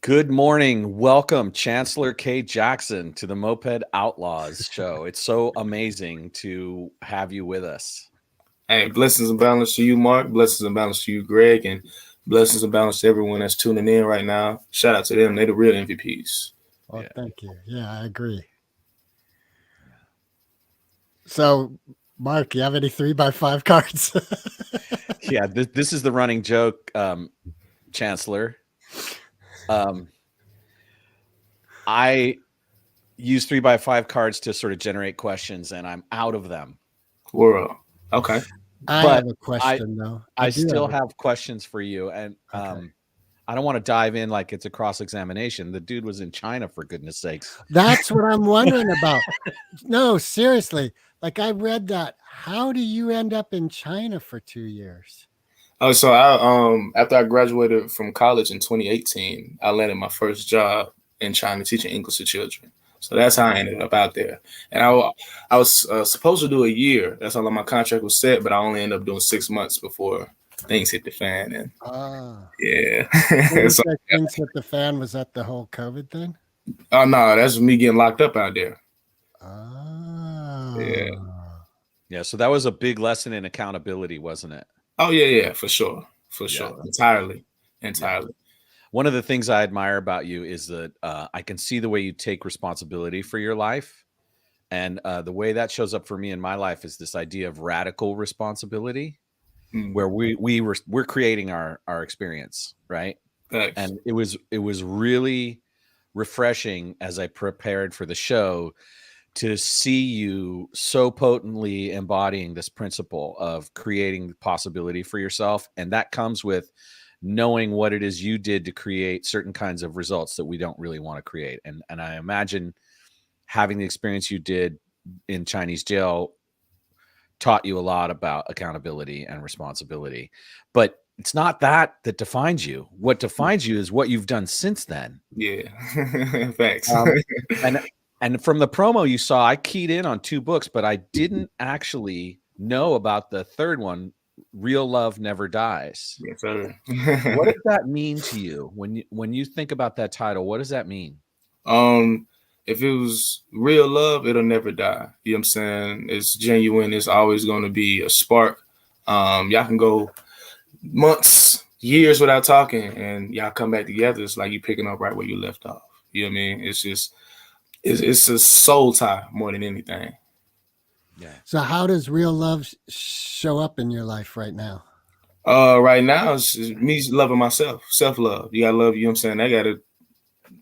Good morning. Welcome, Chancellor K. Jackson, to the Moped Outlaws show. It's so amazing to have you with us. Hey, blessings and balance to you, Mark. Blessings and balance to you, Greg. And blessings and balance to everyone that's tuning in right now. Shout out to them. They're the real MVPs. Well, thank you. Yeah, I agree. So, Mark, you have any 3x5 cards? Yeah, this is the running joke, Chancellor. I use 3x5 cards to sort of generate questions, and I'm out of them. World. Okay. I have a question, though. I still have questions for you, and Okay. I don't want to dive in like it's a cross-examination. The dude was in China, for goodness sakes. That's what I'm wondering about. No, seriously. Like, I read that. How do you end up in China for 2 years? Oh, so I after I graduated from college in 2018, I landed my first job in China teaching English to children. So that's how I ended up out there. And I was supposed to do a year. That's how long my contract was set, but I only ended up doing 6 months before things hit the fan. And yeah. So things hit the fan. Was that the whole COVID thing? Oh no, that's me getting locked up out there. Yeah. So that was a big lesson in accountability, wasn't it? Oh yeah, for sure, entirely. One of the things I admire about you is that I can see the way you take responsibility for your life, and the way that shows up for me in my life is this idea of radical responsibility, where we're creating our experience, right? Thanks. And it was really refreshing as I prepared for the show to see you so potently embodying this principle of creating possibility for yourself, and that comes with knowing what it is you did to create certain kinds of results that we don't really want to create. And I imagine having the experience you did in Chinese jail taught you a lot about accountability and responsibility. But it's not that defines you. What defines you is what you've done since then. Yeah. Thanks. And from the promo you saw, I keyed in on 2 books, but I didn't actually know about the third one, Real Love Never Dies. Yes, sir. What does that mean to you when you think about that title? What does that mean? If it was real love, it'll never die. You know what I'm saying? It's genuine. It's always going to be a spark. Y'all can go months, years without talking, and y'all come back together. It's like you picking up right where you left off. You know what I mean? It's just, it's a soul tie more than anything. Yeah. So how does real love show up in your life right now? Right now, it's me loving myself, self-love. You gotta love, you know what I'm saying? That gotta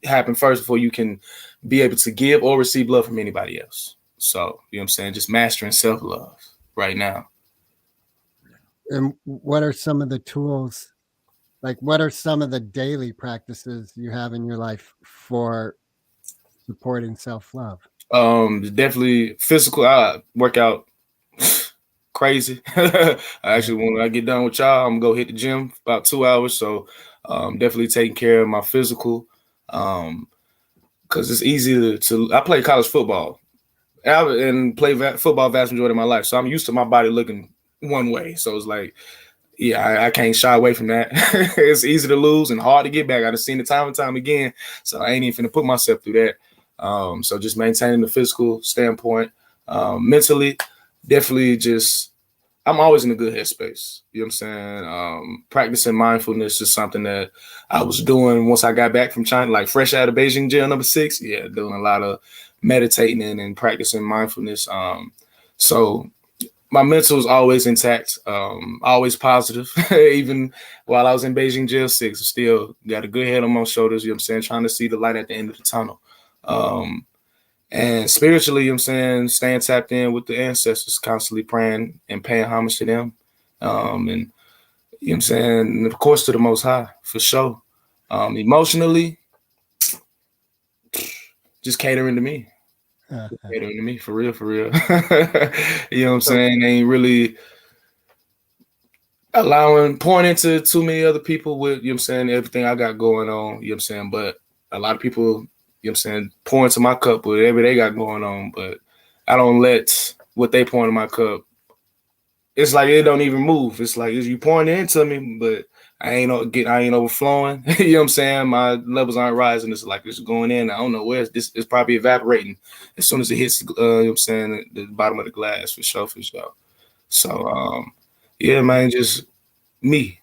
happen first before you can be able to give or receive love from anybody else. So, you know what I'm saying? Just mastering self-love right now. And what are some of the tools? Like, what are some of the daily practices you have in your life for supporting self-love? Definitely physical. I work out crazy. When I get done with y'all, I'm gonna go hit the gym for about 2 hours. So definitely taking care of my physical. Because it's easy to I play college football and play football vast majority of my life. So I'm used to my body looking one way. So it's like, yeah, I can't shy away from that. It's easy to lose and hard to get back. I've seen it time and time again. So I ain't even finna put myself through that. So just maintaining the physical standpoint, mentally, definitely I'm always in a good headspace. You know what I'm saying? Practicing mindfulness is something that I was doing once I got back from China, like fresh out of Beijing jail number 6. Yeah, doing a lot of meditating and practicing mindfulness. So my mental is always intact, always positive. Even while I was in Beijing jail 6, I still got a good head on my shoulders, you know what I'm saying? Trying to see the light at the end of the tunnel. And spiritually, you know what I'm saying, staying tapped in with the ancestors, constantly praying and paying homage to them. And you know what I'm saying, and of course to the Most High, for sure. Emotionally, just catering to me. Catering to me, for real. You know what I'm saying? Ain't really pouring into too many other people with, you know what I'm saying, everything I got going on, you know what I'm saying? But a lot of people, you know what I'm saying, pour into my cup with whatever they got going on, but I don't let what they pour into my cup. It's like it don't even move. It's like you pouring it into me, but I ain't overflowing. You know what I'm saying? My levels aren't rising. It's like it's going in. I don't know where it's probably evaporating as soon as it hits. You know what I'm saying? The bottom of the glass for sure. So yeah, man, just me.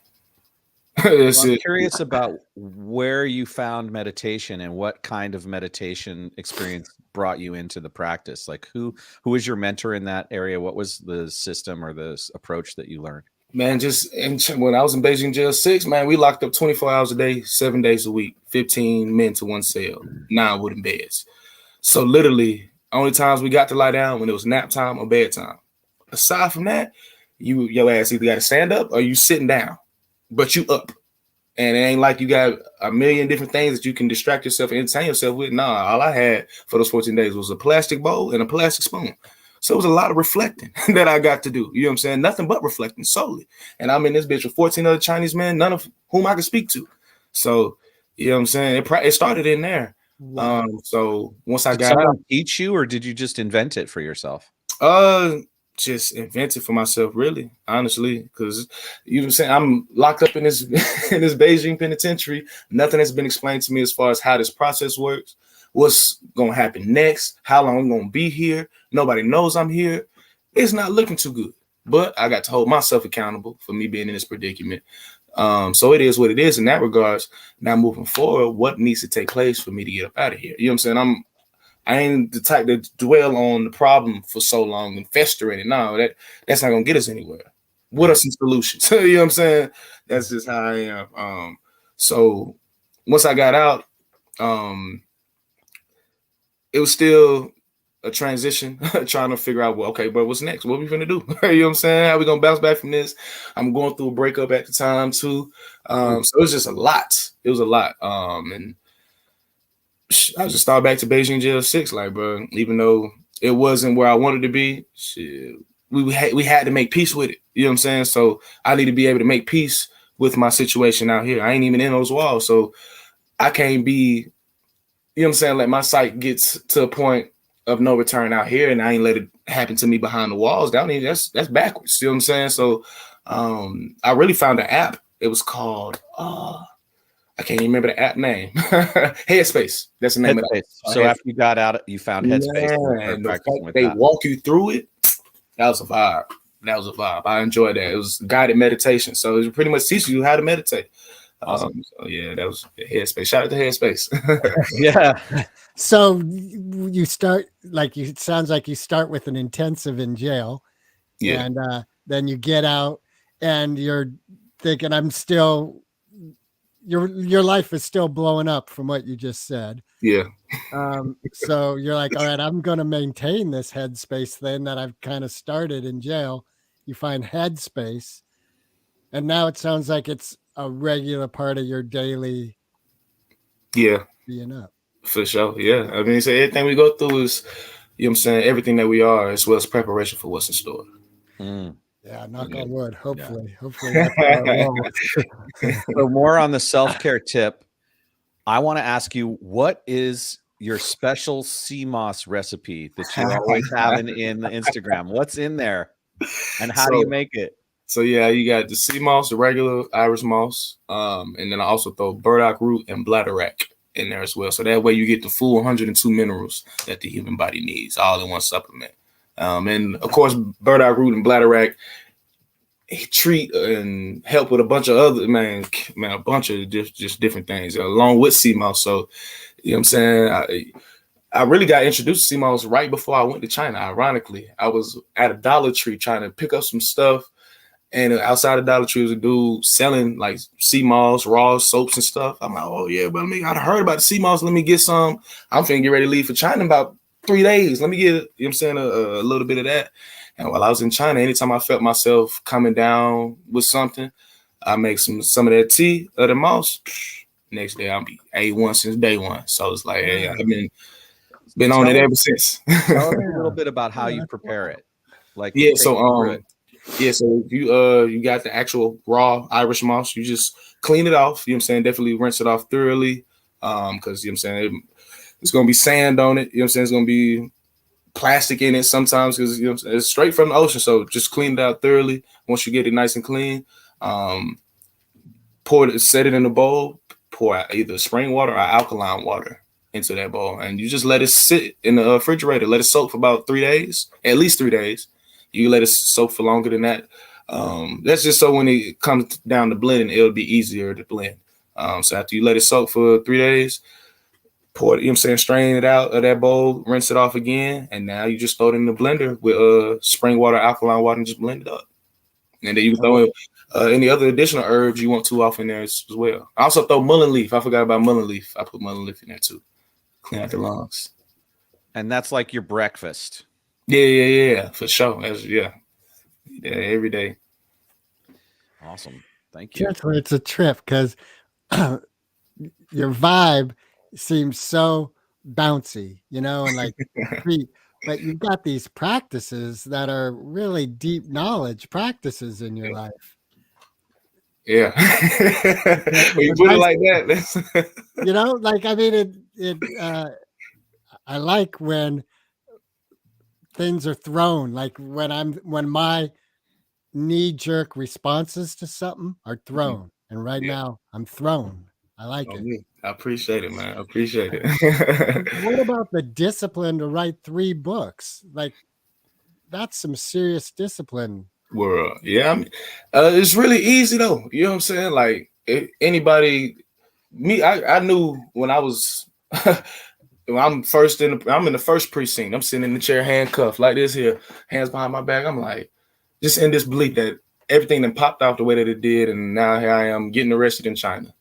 That's I'm it. curious about where you found meditation and what kind of meditation experience brought you into the practice. Like who was your mentor in that area? What was the system or the approach that you learned? Man, when I was in Beijing jail 6, man, we locked up 24 hours a day, 7 days a week, 15 men to one cell, 9 wooden beds. So literally, only times we got to lie down when it was nap time or bedtime. Aside from that, your ass either got to stand up or you sitting down, but you up. And it ain't like you got a million different things that you can distract yourself and entertain yourself with. Nah, all I had for those 14 days was a plastic bowl and a plastic spoon. So it was a lot of reflecting that I got to do. You know what I'm saying? Nothing but reflecting solely. And I'm in this bitch with 14 other Chinese men, none of whom I could speak to. So, you know what I'm saying? It started in there. Wow. So once I Did got someone out, teach you, or did you just invent it for yourself? just invented for myself, really, honestly, because you know what I'm saying, I'm locked up in this in this Beijing penitentiary. Nothing has been explained to me as far as how this process works, what's gonna happen next, how long I'm gonna be here. Nobody knows I'm here. It's not looking too good. But I got to hold myself accountable for me being in this predicament. So it is what it is in that regards. Now moving forward, what needs to take place for me to get up out of here? You know what I'm saying? I ain't the type to dwell on the problem for so long and fester in it. No, that's not gonna get us anywhere. What are some solutions? You know what I'm saying? That's just how I am. So once I got out, it was still a transition, trying to figure out, well, okay, but what's next? What are we gonna do? You know what I'm saying? How we gonna bounce back from this? I'm going through a breakup at the time too. So it was just a lot. It was a lot. And I just started back to Beijing jail 6, like, bro, even though it wasn't where I wanted to be, shit, we had to make peace with it. You know what I'm saying? So I need to be able to make peace with my situation out here. I ain't even in those walls. So I can't be, you know what I'm saying, like my sight gets to a point of no return out here, and I ain't let it happen to me behind the walls. That's backwards. You know what I'm saying? So I really found an app. It was called I can't even remember the app name. Headspace. That's the name of it. So after you got out, you found Headspace. Yeah, and the fact they walk you through it, that was a vibe. I enjoyed that. It was guided meditation. So it pretty much teaches you how to meditate. Awesome. So yeah, that was Headspace. Shout out to Headspace. Yeah. So you start, like, it sounds like you start with an intensive in jail. Yeah. And then you get out and you're thinking, your life is still blowing up from what you just said. Yeah. So you're like, all right, I'm going to maintain this headspace thing that I've kind of started in jail. You find Headspace, and now it sounds like it's a regular part of your daily being up. For sure. Yeah. I mean, so everything we go through is, you know what I'm saying, everything that we are, as well as preparation for what's in store. Yeah, knock on wood. Hopefully, hopefully. So more on the self-care tip. I want to ask you, what is your special sea moss recipe that you're always having in the Instagram? What's in there, and how do you make it? So yeah, you got the sea moss, the regular Irish moss, and then I also throw burdock root and bladderwrack in there as well. So that way you get the full 102 minerals that the human body needs, all in one supplement. And of course, burdock root and bladderwrack treat and help with a bunch of other a bunch of just different things along with sea moss. So you know what I'm saying, I really got introduced to sea moss right before I went to China. Ironically, I was at a Dollar Tree trying to pick up some stuff, and outside of Dollar Tree was a dude selling like sea moss, raw soaps and stuff. I'm like, oh yeah, but I'd heard about the sea moss. Let me get some. I'm finna get ready to leave for China in about 3 days. Let me get, you know what I'm saying, a little bit of that. And while I was in China, anytime I felt myself coming down with something, I make some of that tea of the moss. Next day I'll be A1 since day one. So it's like, hey, I've been on it ever since. Tell me a little bit about how you prepare it. Like, so if you got the actual raw Irish moss, you just clean it off. You know what I'm saying? Definitely rinse it off thoroughly. Because you know what I'm saying, it's gonna be sand on it. You know what I'm saying? It's gonna be plastic in it sometimes because, you know, it's straight from the ocean. So just clean it out thoroughly once you get it nice and clean. Put set it in a bowl, pour out either spring water or alkaline water into that bowl, and you just let it sit in the refrigerator. Let it soak for about 3 days, at least 3 days. You let it soak for longer than that. That's just so when it comes down to blending, it'll be easier to blend. So after you let it soak for 3 days, pour it, strain it out of that bowl, rinse it off again, and now you just throw it in the blender with spring water, alkaline water, and just blend it up. And then you can throw in any other additional herbs you want to off in there as well. I also throw mullein leaf. I forgot about mullein leaf. I put mullein leaf in there too. Clean out the lungs. And that's like your breakfast. Yeah, for sure. Yeah, every day. Awesome. Thank you. Chancellor, it's a trip because your vibe seems so bouncy, and like free, but you've got these practices that are really deep knowledge practices in your life. Yeah. When you put it like that, like, I mean, I like when things are thrown, like when my knee-jerk responses to something are thrown. And right now I'm thrown. I like it. I appreciate it, man. I appreciate it. What about the discipline to write 3 books? Like, that's some serious discipline. World. Yeah. I mean, it's really easy though. You know what I'm saying? Like anybody, I knew when I was, I'm in the first precinct. I'm sitting in the chair handcuffed like this here, hands behind my back. I'm like, just in this belief that everything that popped out the way that it did. And now here I am getting arrested in China.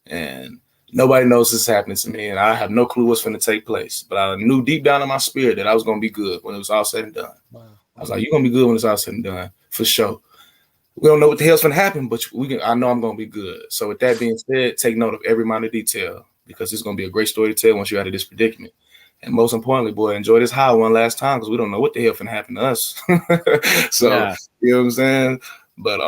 And nobody knows this is happening to me. And I have no clue what's going to take place. But I knew deep down in my spirit that I was going to be good when it was all said and done. Wow. I was like, you're going to be good when it's all said and done, for sure. We don't know what the hell's going to happen, but I know I'm going to be good. So with that being said, take note of every minor detail because it's going to be a great story to tell once you're out of this predicament. And most importantly, boy, enjoy this high one last time because we don't know what the hell's going to happen to us. So, yeah. You know what I'm saying? But,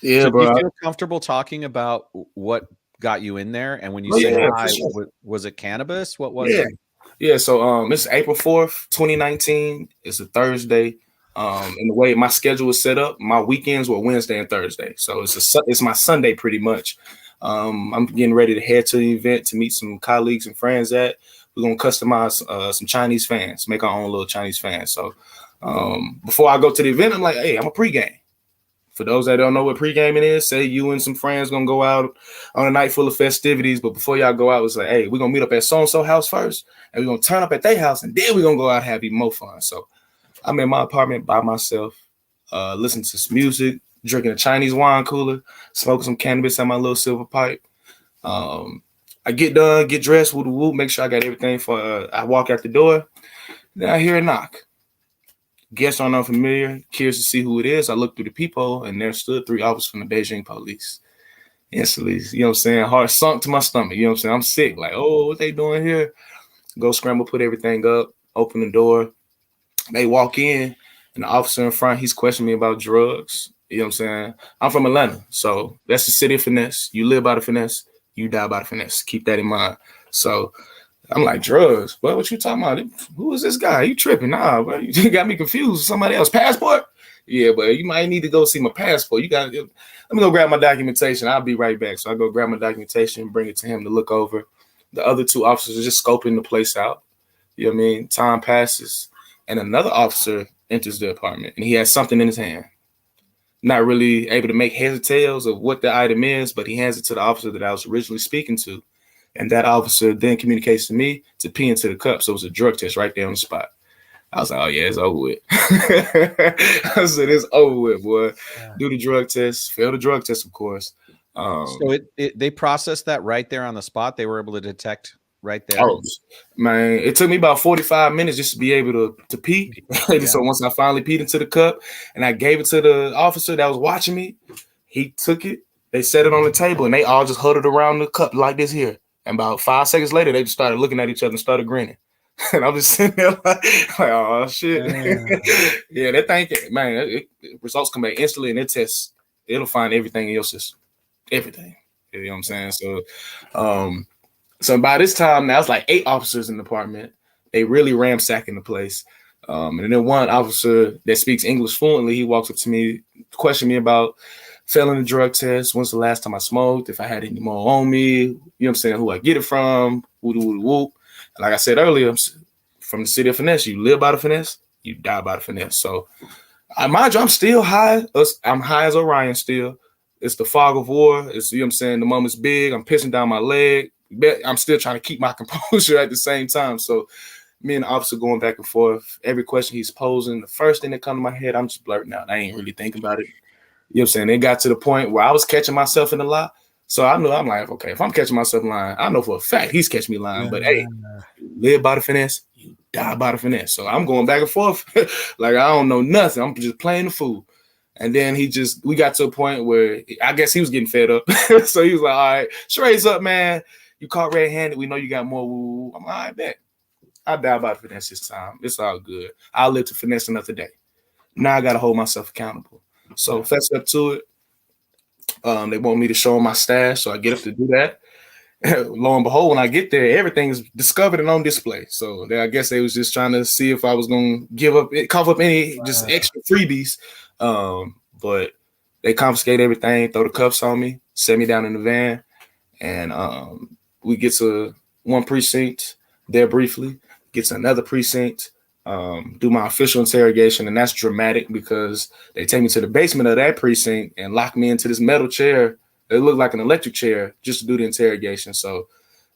yeah, so bro. Do you feel comfortable talking about what got you in there? And when you say high, sure. Was it cannabis? What was it? Yeah, so it's April 4th, 2019. It's a Thursday. And the way my schedule is set up, my weekends were Wednesday and Thursday. So it's my Sunday pretty much. I'm getting ready to head to the event to meet some colleagues and friends that we're going to customize some Chinese fans, make our own little Chinese fans. So before I go to the event, I'm like, hey, I'm a pregame. For those that don't know what pre-gaming is, say you and some friends gonna go out on a night full of festivities, but before y'all go out, it's like, hey, we're gonna meet up at so-and-so house first, and we're gonna turn up at their house, and then we're gonna go out and have even more fun. So I'm in my apartment by myself, listening to some music, drinking a Chinese wine cooler, smoking some cannabis on my little silver pipe. I get done, get dressed, whoop, make sure I got everything for I walk out the door, then I hear a knock. Guests aren't unfamiliar, curious to see who it is. I look through the peephole, and there stood 3 officers from the Beijing police. Instantly, you know what I'm saying? Heart sunk to my stomach. You know what I'm saying? I'm sick. Like, oh, what they doing here? Go scramble, put everything up, open the door. They walk in, and the officer in front, he's questioning me about drugs. You know what I'm saying? I'm from Atlanta, so that's the city of finesse. You live by the finesse, you die by the finesse. Keep that in mind. So I'm like, drugs? What you talking about? Who is this guy? You tripping? Nah, bro. You got me confused with somebody else. Passport? Yeah, but you might need to go see my passport. Let me go grab my documentation. I'll be right back. So I go grab my documentation, bring it to him to look over. The other 2 officers are just scoping the place out. You know what I mean? Time passes, and another officer enters the apartment, and he has something in his hand. Not really able to make heads or tails of what the item is, but he hands it to the officer that I was originally speaking to. And that officer then communicates to me to pee into the cup. So it was a drug test right there on the spot. I was like, oh, yeah, it's over with. I said, it's over with, boy. Yeah. Do the drug test. Fail the drug test, of course. So they processed that right there on the spot? They were able to detect right there? Oh, man, it took me about 45 minutes just to be able to pee. Yeah. So once I finally peed into the cup and I gave it to the officer that was watching me, he took it. They set it on the table, and they all just huddled around the cup like this here. And about 5 seconds later, they just started looking at each other and started grinning. And I'm just sitting there like oh, shit. Yeah, that thing, man, results come back instantly, and it'll find everything in your system. Everything. You know what I'm saying? So by this time, now it's like 8 officers in the apartment. They really ransacking the place. And then one officer that speaks English fluently, he walks up to me, questioned me about failing the drug test. When's the last time I smoked? If I had any more on me, you know what I'm saying? Who I get it from? Whoop. And like I said earlier, I'm from the city of finesse. You live by the finesse, you die by the finesse. So, mind you, I'm still high. I'm high as Orion still. It's the fog of war. It's, you know what I'm saying? The moment's big. I'm pissing down my leg. I'm still trying to keep my composure at the same time. So, me and the officer going back and forth. Every question he's posing, the first thing that comes to my head, I'm just blurting out. I ain't really thinking about it. You know what I'm saying? It got to the point where I was catching myself in a lie. So I knew, I'm like, okay, if I'm catching myself lying, I know for a fact he's catching me lying. But hey, you live by the finesse, you die by the finesse. So I'm going back and forth. Like, I don't know nothing. I'm just playing the fool. And then we got to a point where I guess he was getting fed up. So he was like, all right, Sheray's up, man. You caught red-handed. We know you got more woo. I'm like, all right, bet. I die by the finesse this time. It's all good. I'll live to finesse another day. Now I got to hold myself accountable. So fess up to it. They want me to show them my stash, so I get up to do that. Lo and behold, when I get there, everything's discovered and on display. So I guess they was just trying to see if I was going to cough up any just extra freebies. But they confiscate everything, throw the cuffs on me, set me down in the van, and we get to one precinct there briefly, get to another precinct, do my official interrogation, and that's dramatic because they take me to the basement of that precinct and lock me into this metal chair. It looked like an electric chair just to do the interrogation. So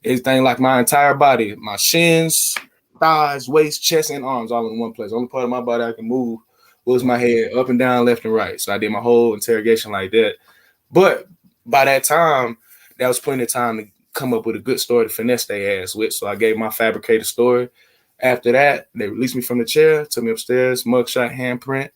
everything, like my entire body, my shins, thighs, waist, chest, and arms all in one place. The only part of my body I can move was my head up and down, left and right. So I did my whole interrogation like that. But by that time, that was plenty of time to come up with a good story to finesse their ass with. So I gave my fabricated story. After that, they released me from the chair, took me upstairs, mugshot, handprint,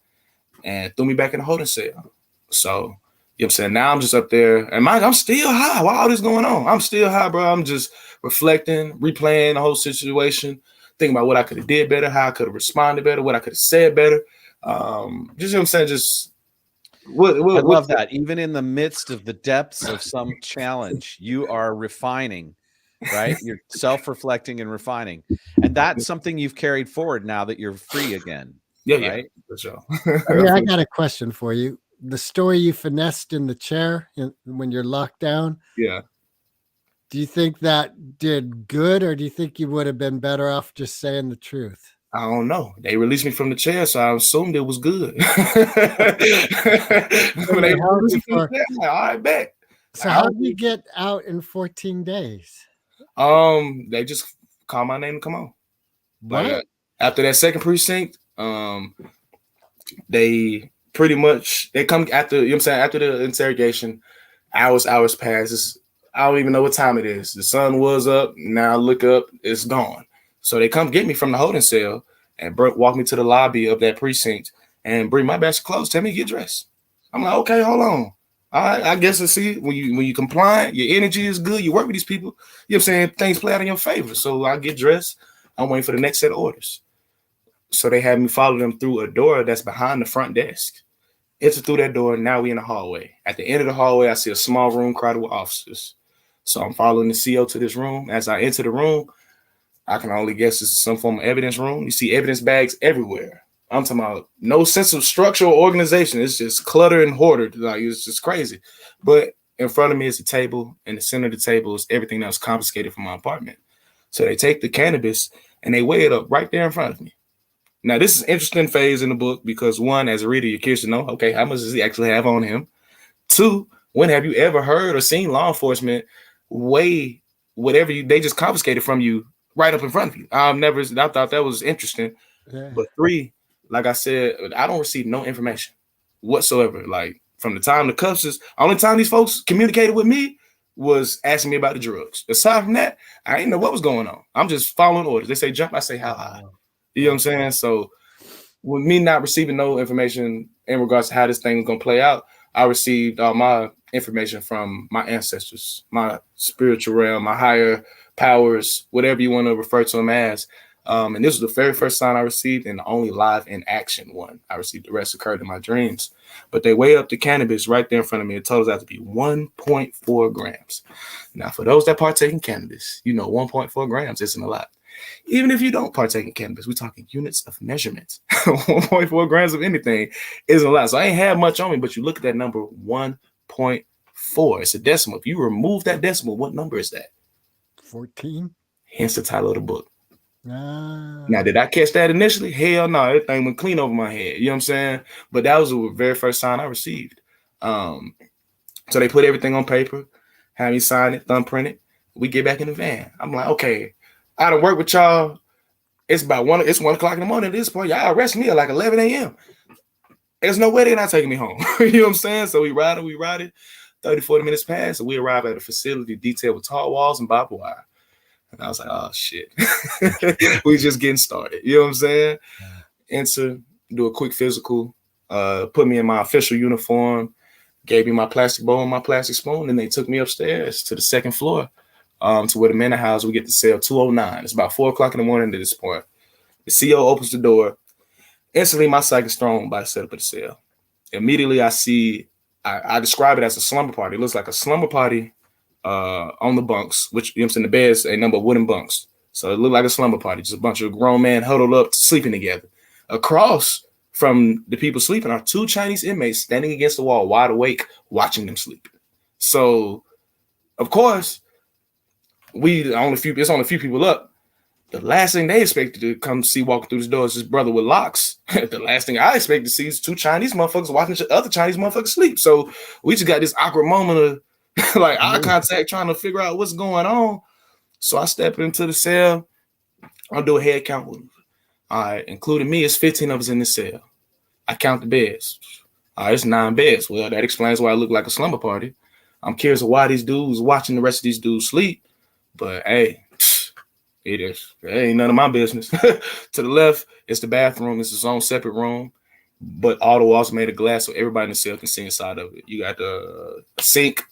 and threw me back in the holding cell. So, you know what I'm saying? Now I'm just up there, and I'm still high. While all this going on, I'm still high, bro. I'm just reflecting, replaying the whole situation, thinking about what I could have did better, how I could have responded better, what I could have said better. Just, you know what I'm saying? Just I love that. Even in the midst of the depths of some challenge, you are refining, right? You're self-reflecting and refining. And that's something you've carried forward now that you're free again. Yeah, right? Yeah, for sure. I got a question for you. The story you finessed in the chair when you're locked down. Yeah. Do you think that did good, or do you think you would have been better off just saying the truth? I don't know. They released me from the chair, so I assumed it was good. When they released me from the chair, I'm like, all right, bet. So how did you get out in 14 days? They just called my name and come on. Like, after that second precinct, they pretty much they come after, you know what I'm saying, after the interrogation, hours passes. I don't even know what time it is. The sun was up. Now I look up, it's gone. So they come get me from the holding cell and walk me to the lobby of that precinct and bring my best clothes. Tell me to get dressed. I'm like, okay, hold on. All right, I guess I see when you compliant, your energy is good. You work with these people. You know what I'm saying? Things play out in your favor. So I get dressed. I'm waiting for the next set of orders. So they had me follow them through a door that's behind the front desk. Enter through that door. Now we in the hallway. At the end of the hallway, I see a small room crowded with officers. So I'm following the CO to this room. As I enter the room, I can only guess this is some form of evidence room. You see evidence bags everywhere. I'm talking about no sense of structure or organization. It's just clutter and hoarded. Like, it's just crazy. But in front of me is a table. In the center of the table is everything that was confiscated from my apartment. So they take the cannabis and they weigh it up right there in front of me. Now, this is an interesting phase in the book because, one, as a reader, you're curious to know, okay, how much does he actually have on him? Two, when have you ever heard or seen law enforcement weigh whatever they just confiscated from you right up in front of you? I thought that was interesting. Yeah. But three, like I said, I don't receive no information whatsoever. Like, from the time the cuffs is, only time these folks communicated with me was asking me about the drugs. Aside from that, I didn't know what was going on. I'm just following orders. They say jump, I say how high. You know what I'm saying? So with me not receiving no information in regards to how this thing is going to play out, I received all my information from my ancestors, my spiritual realm, my higher powers, whatever you want to refer to them as. And this was the very first sign I received and the only live in action one. I received the rest occurred in my dreams. But they weigh up the cannabis right there in front of me. It totals out to be 1.4 grams. Now, for those that partake in cannabis, you know 1.4 grams isn't a lot. Even if you don't partake in cannabis, we're talking units of measurement. 1.4 grams of anything isn't a lot. So I ain't had much on me, but you look at that number, 1.4. It's a decimal. If you remove that decimal, what number is that? 14. Hence the title of the book. Ah. Now, did I catch that initially? Hell no, everything went clean over my head. You know what I'm saying? But that was the very first sign I received. So they put everything on paper, have me sign it, thumbprint it. We get back in the van. I'm like, okay, I done work with y'all. It's about 1 o'clock in the morning at this point. Y'all arrest me at like 11 a.m. There's no way they're not taking me home. You know what I'm saying? So we ride it. 30, 40 minutes pass, and we arrive at a facility detailed with tall walls and barbed wire. And I was like, oh, shit. We just getting started. You know what I'm saying? Enter, do a quick physical, put me in my official uniform, gave me my plastic bowl and my plastic spoon, and they took me upstairs to the second floor to where the men house. We get to cell 209. It's about 4 o'clock in the morning at this point. The CO opens the door. Instantly, my psyche is thrown by the setup of the cell. Immediately, I see, I describe it as a slumber party. It looks like a slumber party on the bunks, which, you know what I'm saying, the beds, a number of wooden bunks. So it looked like a slumber party, just a bunch of grown men huddled up, sleeping together. Across from the people sleeping are 2 Chinese inmates standing against the wall, wide awake, watching them sleep. So, of course, it's only a few people up. The last thing they expected to come see walking through this door is this brother with locks. The last thing I expect to see is 2 Chinese motherfuckers watching other Chinese motherfuckers sleep. So we just got this awkward moment of like eye contact, trying to figure out what's going on. So I step into the cell. I'll do a head count with them. All right, including me, it's 15 of us in the cell. I count the beds. All right, it's 9 beds. Well, that explains why I look like a slumber party. I'm curious of why these dudes watching the rest of these dudes sleep. But hey, it ain't none of my business. To the left, it's the bathroom. It's its own separate room, but all the walls are made of glass, so everybody in the cell can see inside of it. You got the sink,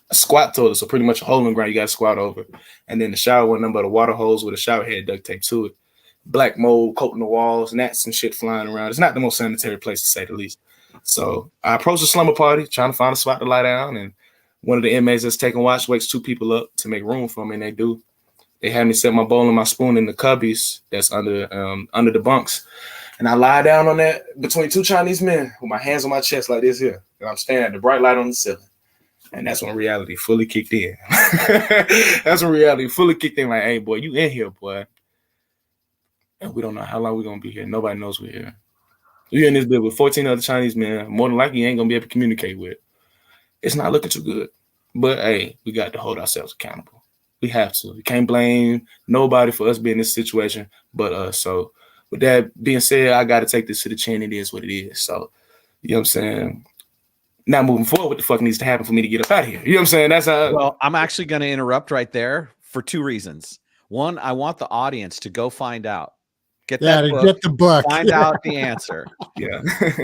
a squat toilet, so pretty much a hole in the ground you got to squat over. And then the shower with nothing but a water hose with a shower head duct tape to it. Black mold coating the walls, gnats and shit flying around. It's not the most sanitary place, to say the least. So I approach the slumber party, trying to find a spot to lie down, and one of the inmates that's taking watch wakes 2 people up to make room for me, and they do. They had me set my bowl and my spoon in the cubbies that's under the bunks. And I lie down on that between 2 Chinese men with my hands on my chest like this here. And I'm staring at the bright light on the ceiling. And that's when reality fully kicked in. That's when reality fully kicked in. Like, hey, boy, you in here, boy. And we don't know how long we're going to be here. Nobody knows we're here. You're in this bed with 14 other Chinese men. More than likely, you ain't going to be able to communicate with. It's not looking too good. But, hey, we got to hold ourselves accountable. We have to. We can't blame nobody for us being in this situation but us. So with that being said, I got to take this to the chin. It is what it is. So, you know what I'm saying? Now moving forward, what the fuck needs to happen for me to get up out of here? You know what I'm saying? That's how. Well, I'm actually going to interrupt right there for 2 reasons. One, I want the audience to go find out. Get the book. Find out the answer. Yeah.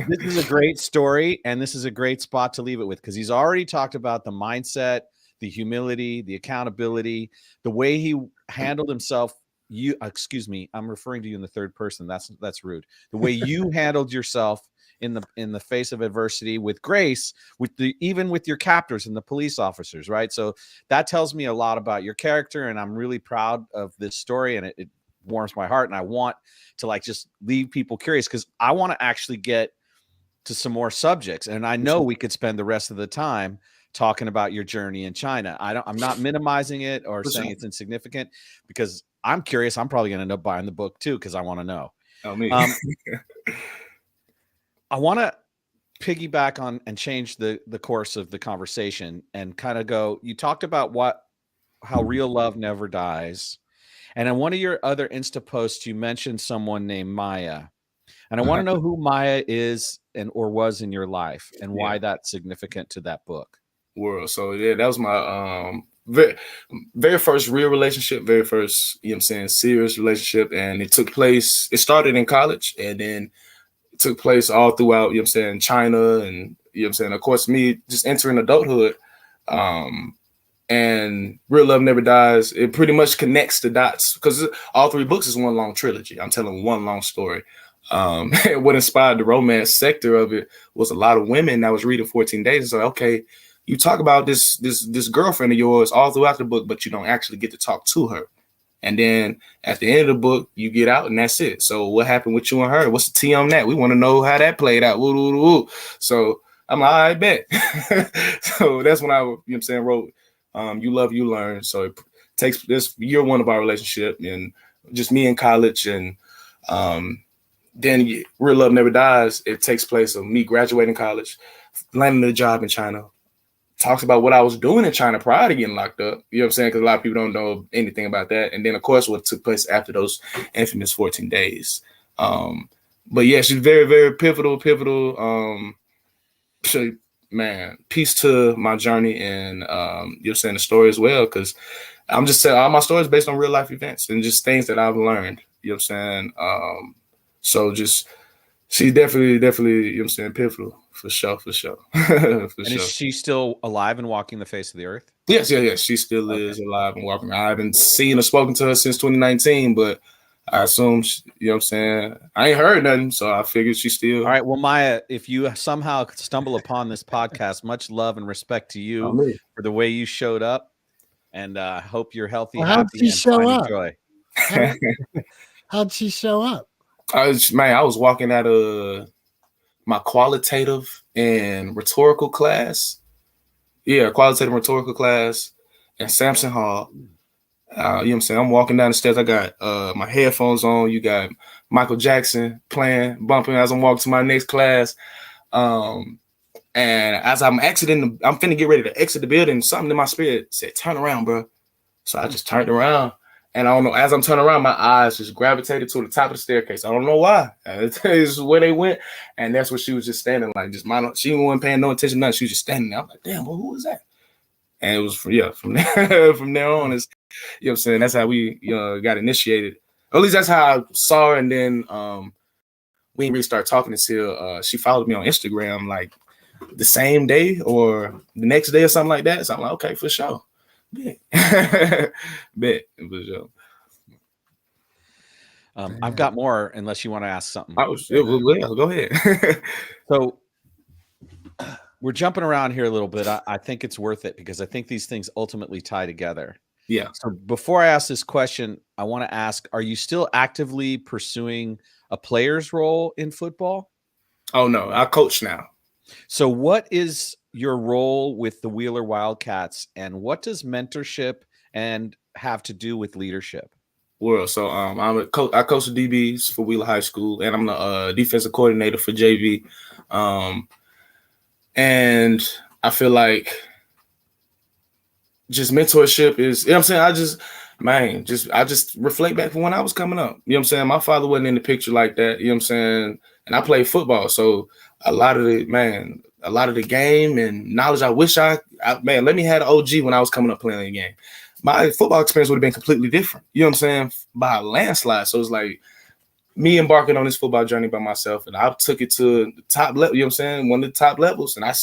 This is a great story, and this is a great spot to leave it with, because he's already talked about the mindset, the humility, the accountability, the way he handled himself. Excuse me, I'm referring to you in the third person. That's rude. The way you handled yourself in the face of adversity with grace, even with your captors and the police officers, right? So that tells me a lot about your character, and I'm really proud of this story, and it warms my heart, and I want to like just leave people curious, because I want to actually get to some more subjects, and I know we could spend the rest of the time talking about your journey in China. I'm not minimizing it or saying it's insignificant, because I'm curious. I'm probably going to end up buying the book too, because I want to know. Oh, me. I want to piggyback on and change the course of the conversation and kind of go, you talked about how real love never dies. And in one of your other Insta posts, you mentioned someone named Maya. And I want to know who Maya is or was in your life, and why that's significant to that book. World. So yeah, that was my very first real relationship, very first, you know what I'm saying, serious relationship. And it started in college, and then it took place all throughout, you know what I'm saying, China, and you know what I'm saying, of course, me just entering adulthood. And Real Love Never Dies, it pretty much connects the dots, because all 3 books is one long trilogy. I'm telling one long story. What inspired the romance sector of it was a lot of women that was reading 14 Days and so, okay, you talk about this girlfriend of yours all throughout the book, but you don't actually get to talk to her. And then at the end of the book, you get out and that's it. So what happened with you and her? What's the tea on that? We want to know how that played out. Woo, woo, woo. So I'm like, all right, bet. So that's when I, you know what I'm saying, wrote You Love, You Learn. So it takes this year one of our relationship and just me in college. And then Real Love Never Dies. It takes place of me graduating college, landing a job in China. Talks about what I was doing in China prior to getting locked up. You know what I'm saying? Because a lot of people don't know anything about that. And then, of course, what took place after those infamous 14 days. But yeah, she's very, very pivotal. So, man, peace to my journey and you're saying the story as well. Because I'm just saying all my stories based on real life events and just things that I've learned. You know what I'm saying? So just she's definitely, you know what I'm saying, pivotal. For sure. For sure. Is she still alive and walking the face of the earth? Yes. She still is alive and walking. I haven't seen or spoken to her since 2019, but I assume, you know what I'm saying? I ain't heard nothing, so I figured she's still. All right. Well, Maya, if you somehow stumble upon this podcast, much love and respect to you for the way you showed up. And I hope you're healthy, happy, and finding joy. How'd she show up? I was walking at my qualitative and rhetorical class. Yeah, qualitative rhetorical class in Samson Hall. You know what I'm saying? I'm walking down the stairs. I got my headphones on. You got Michael Jackson playing, bumping as I'm walking to my next class. And as I'm exiting, I'm finna get ready to exit the building. Something in my spirit said, "Turn around, bro." So I just turned around. And I don't know, as I'm turning around, my eyes just gravitated to the top of the staircase. I don't know why. It's where they went. And that's where she was just standing, like, she wasn't paying no attention, nothing. She was just standing there. I'm like, damn, well, who was that? And it was from there on, is, you know what I'm saying? That's how we got initiated. Or at least that's how I saw her. And then we didn't really start talking until she followed me on Instagram, like the same day or the next day or something like that. So I'm like, okay, for sure. Bet. Bet. It was I've got more unless you want to ask something. Go ahead. So we're jumping around here a little bit. I think it's worth it because I think these things ultimately tie together. Yeah. So before I ask this question, I want to ask, are you still actively pursuing a player's role in football? Oh, no. I coach now. So what is your role with the Wheeler Wildcats, and what does mentorship and have to do with leadership? Well, so I'm a coach. I coach the DBs for Wheeler High School, and I'm the defensive coordinator for JV. And I feel like just mentorship is, you know what I'm saying? I just reflect back from when I was coming up. You know what I'm saying? My father wasn't in the picture like that. You know what I'm saying? And I played football, so a lot of the game and knowledge I wish let me have the OG when I was coming up playing the game. My football experience would have been completely different. You know what I'm saying? By a landslide. So it's like me embarking on this football journey by myself, and I took it to the top level. You know what I'm saying? One of the top levels, and I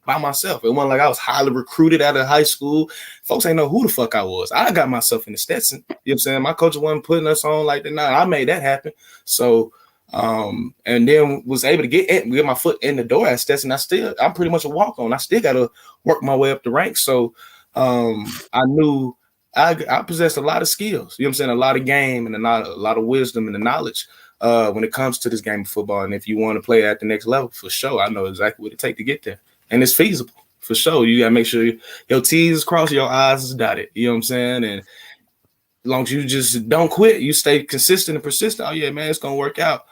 by myself. It wasn't like I was highly recruited out of high school. Folks ain't know who the fuck I was. I got myself in the Stetson. You know what I'm saying? My coach wasn't putting us on like that. Nah, I made that happen. So and then was able to get my foot in the door at Stetson. I'm pretty much a walk-on. I still got to work my way up the ranks. So I knew I possessed a lot of skills. You know what I'm saying? A lot of game and a lot of wisdom and the knowledge when it comes to this game of football. And if you want to play at the next level, for sure, I know exactly what it takes to get there. And it's feasible, for sure. You got to make sure your T's is crossed, your I's is dotted. You know what I'm saying? And as long as you just don't quit, you stay consistent and persistent. Oh, yeah, man, it's going to work out.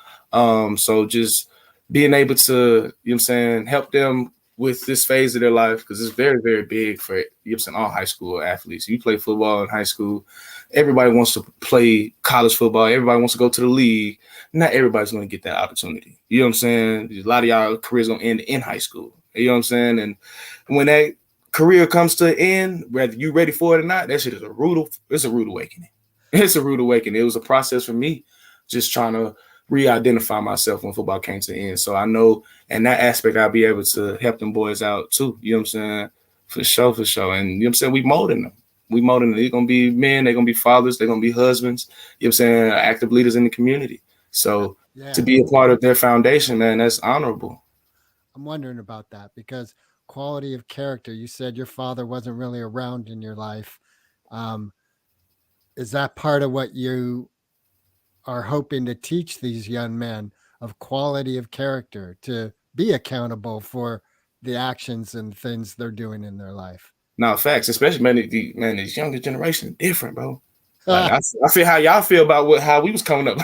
So just being able to, you know what I'm saying, help them with this phase of their life, because it's very, very big for, you know what I'm saying, all high school athletes. You play football in high school. Everybody wants to play college football. Everybody wants to go to the league. Not everybody's going to get that opportunity. You know what I'm saying? A lot of y'all careers going to end in high school. You know what I'm saying? And when that career comes to an end, whether you ready for it or not, that shit is it's a rude awakening. It's a rude awakening. It was a process for me just trying to re-identify myself when football came to the end. So I know in that aspect, I'll be able to help them boys out too. You know what I'm saying? For sure. And you know what I'm saying? We molding them. They're going to be men. They're going to be fathers. They're going to be husbands. You know what I'm saying? Active leaders in the community. So to be a part of their foundation, man, that's honorable. I'm wondering about that because quality of character, you said your father wasn't really around in your life. is that part of what you are hoping to teach these young men, of quality of character, to be accountable for the actions and things they're doing in their life? Now, facts, especially this younger generation, different, bro. Like I feel how y'all feel about how we was coming up.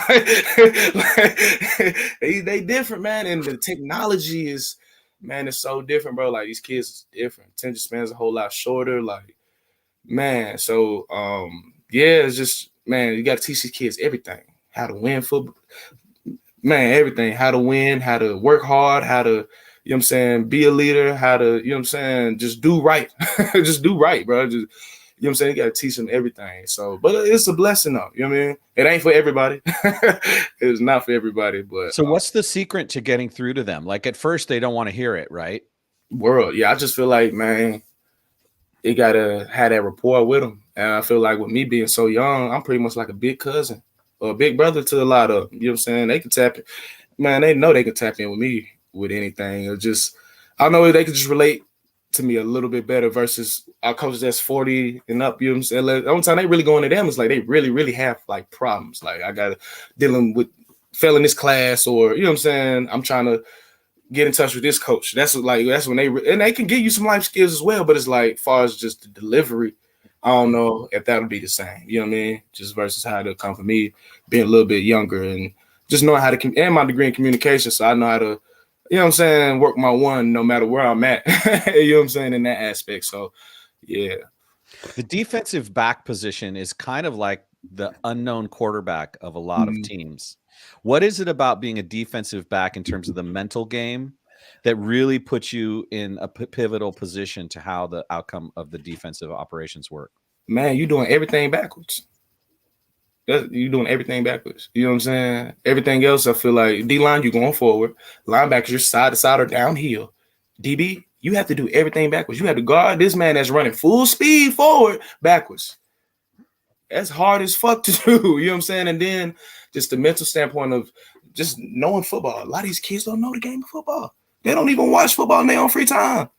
they different, man, and the technology is, man, it's so different, bro. Like these kids is different. Attention span's a whole lot shorter. Like, man, so yeah, it's just, man, you got to teach these kids everything, how to win football, man, everything, how to win, how to work hard, how to, you know what I'm saying, be a leader, how to, you know what I'm saying, just do right. Just do right, bro. Just, you know what I'm saying? You got to teach them everything. So, but it's a blessing though. You know what I mean? It ain't for everybody. It's not for everybody. But so what's the secret to getting through to them? Like at first they don't want to hear it, right? World. Yeah, I just feel like, man, you got to have that rapport with them. And I feel like with me being so young, I'm pretty much like a big cousin or a big brother to a lot of them. You know what I'm saying? They can tap it. Man, they know they can tap in with me with anything. It just, I know they could just relate to me a little bit better versus our coaches that's 40 and up. You know what I'm saying? Like, the only time they really go into them is like they really, really have like problems. Like I got dealing with failing this class, or you know what I'm saying? I'm trying to get in touch with this coach. That's when and they can give you some life skills as well. But it's like, far as just the delivery, I don't know if that'll be the same. You know what I mean? Just versus how it'll come for me being a little bit younger and just knowing how to, and my degree in communication. So I know how to, you know what I'm saying, work my one no matter where I'm at. You know what I'm saying, in that aspect. So, yeah. The defensive back position is kind of like the unknown quarterback of a lot of teams. What is it about being a defensive back in terms of the mental game that really puts you in a pivotal position to how the outcome of the defensive operations work? Man, you're doing everything backwards. You're doing everything backwards. You know what I'm saying? Everything else, I feel like D-line, you're going forward. Linebackers, you're side to side or downhill. DB, you have to do everything backwards. You have to guard this man that's running full speed forward backwards. That's hard as fuck to do. You know what I'm saying? And then just the mental standpoint of just knowing football. A lot of these kids don't know the game of football. They don't even watch football in their own free time.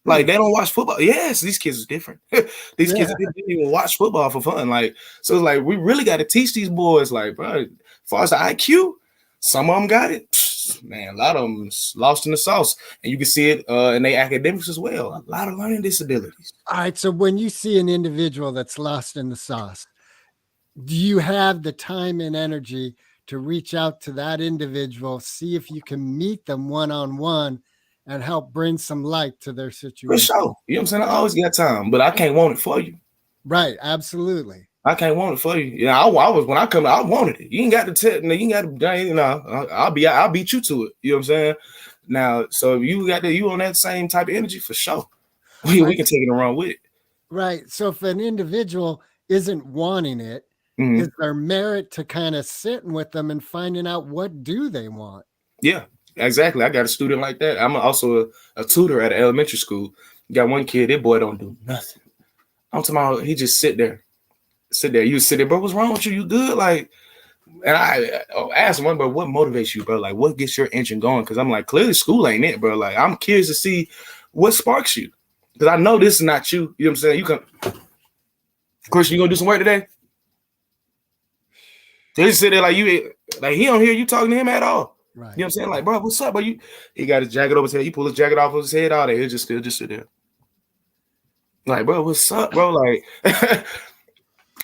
Like, they don't watch football. Yes, these kids are different. These kids didn't even watch football for fun. Like, so it's like we really got to teach these boys, like, bro, as far as the IQ, some of them got it. Man, a lot of them is lost in the sauce. And you can see it in their academics as well. A lot of learning disabilities. All right. So when you see an individual that's lost in the sauce, do you have the time and energy to reach out to that individual, see if you can meet them one-on-one and help bring some light to their situation? For sure. You know what I'm saying? I always got time, but I can't want it for you. Right. Absolutely. I can't want it for you. Yeah, I was when I come, I wanted it. You ain't got to tell, you ain't got to, you know, I'll beat you to it. You know what I'm saying? Now, so if you got you on that same type of energy, for sure, we can take it and run with it. Right. So if an individual isn't wanting it, is there merit to kind of sitting with them and finding out what do they want? Yeah, exactly. I got a student like that. I'm also a tutor at an elementary school. Got one kid, that boy don't do nothing. I'm talking about he just sit there. You sit there, bro. What's wrong with you? You good? Like, and I asked him, bro, what motivates you, bro? Like, what gets your engine going? Because I'm like, clearly school ain't it, bro. Like, I'm curious to see what sparks you. Because I know this is not you. You know what I'm saying? You come, Christian, you gonna do some work today? So he sit there like he don't hear you talking to him at all. Right. You know what I'm saying? Like, bro, what's up? But he got his jacket over his head. You pull his jacket off of his head, all that. He'll just sit there. Like, bro, what's up, bro? Like,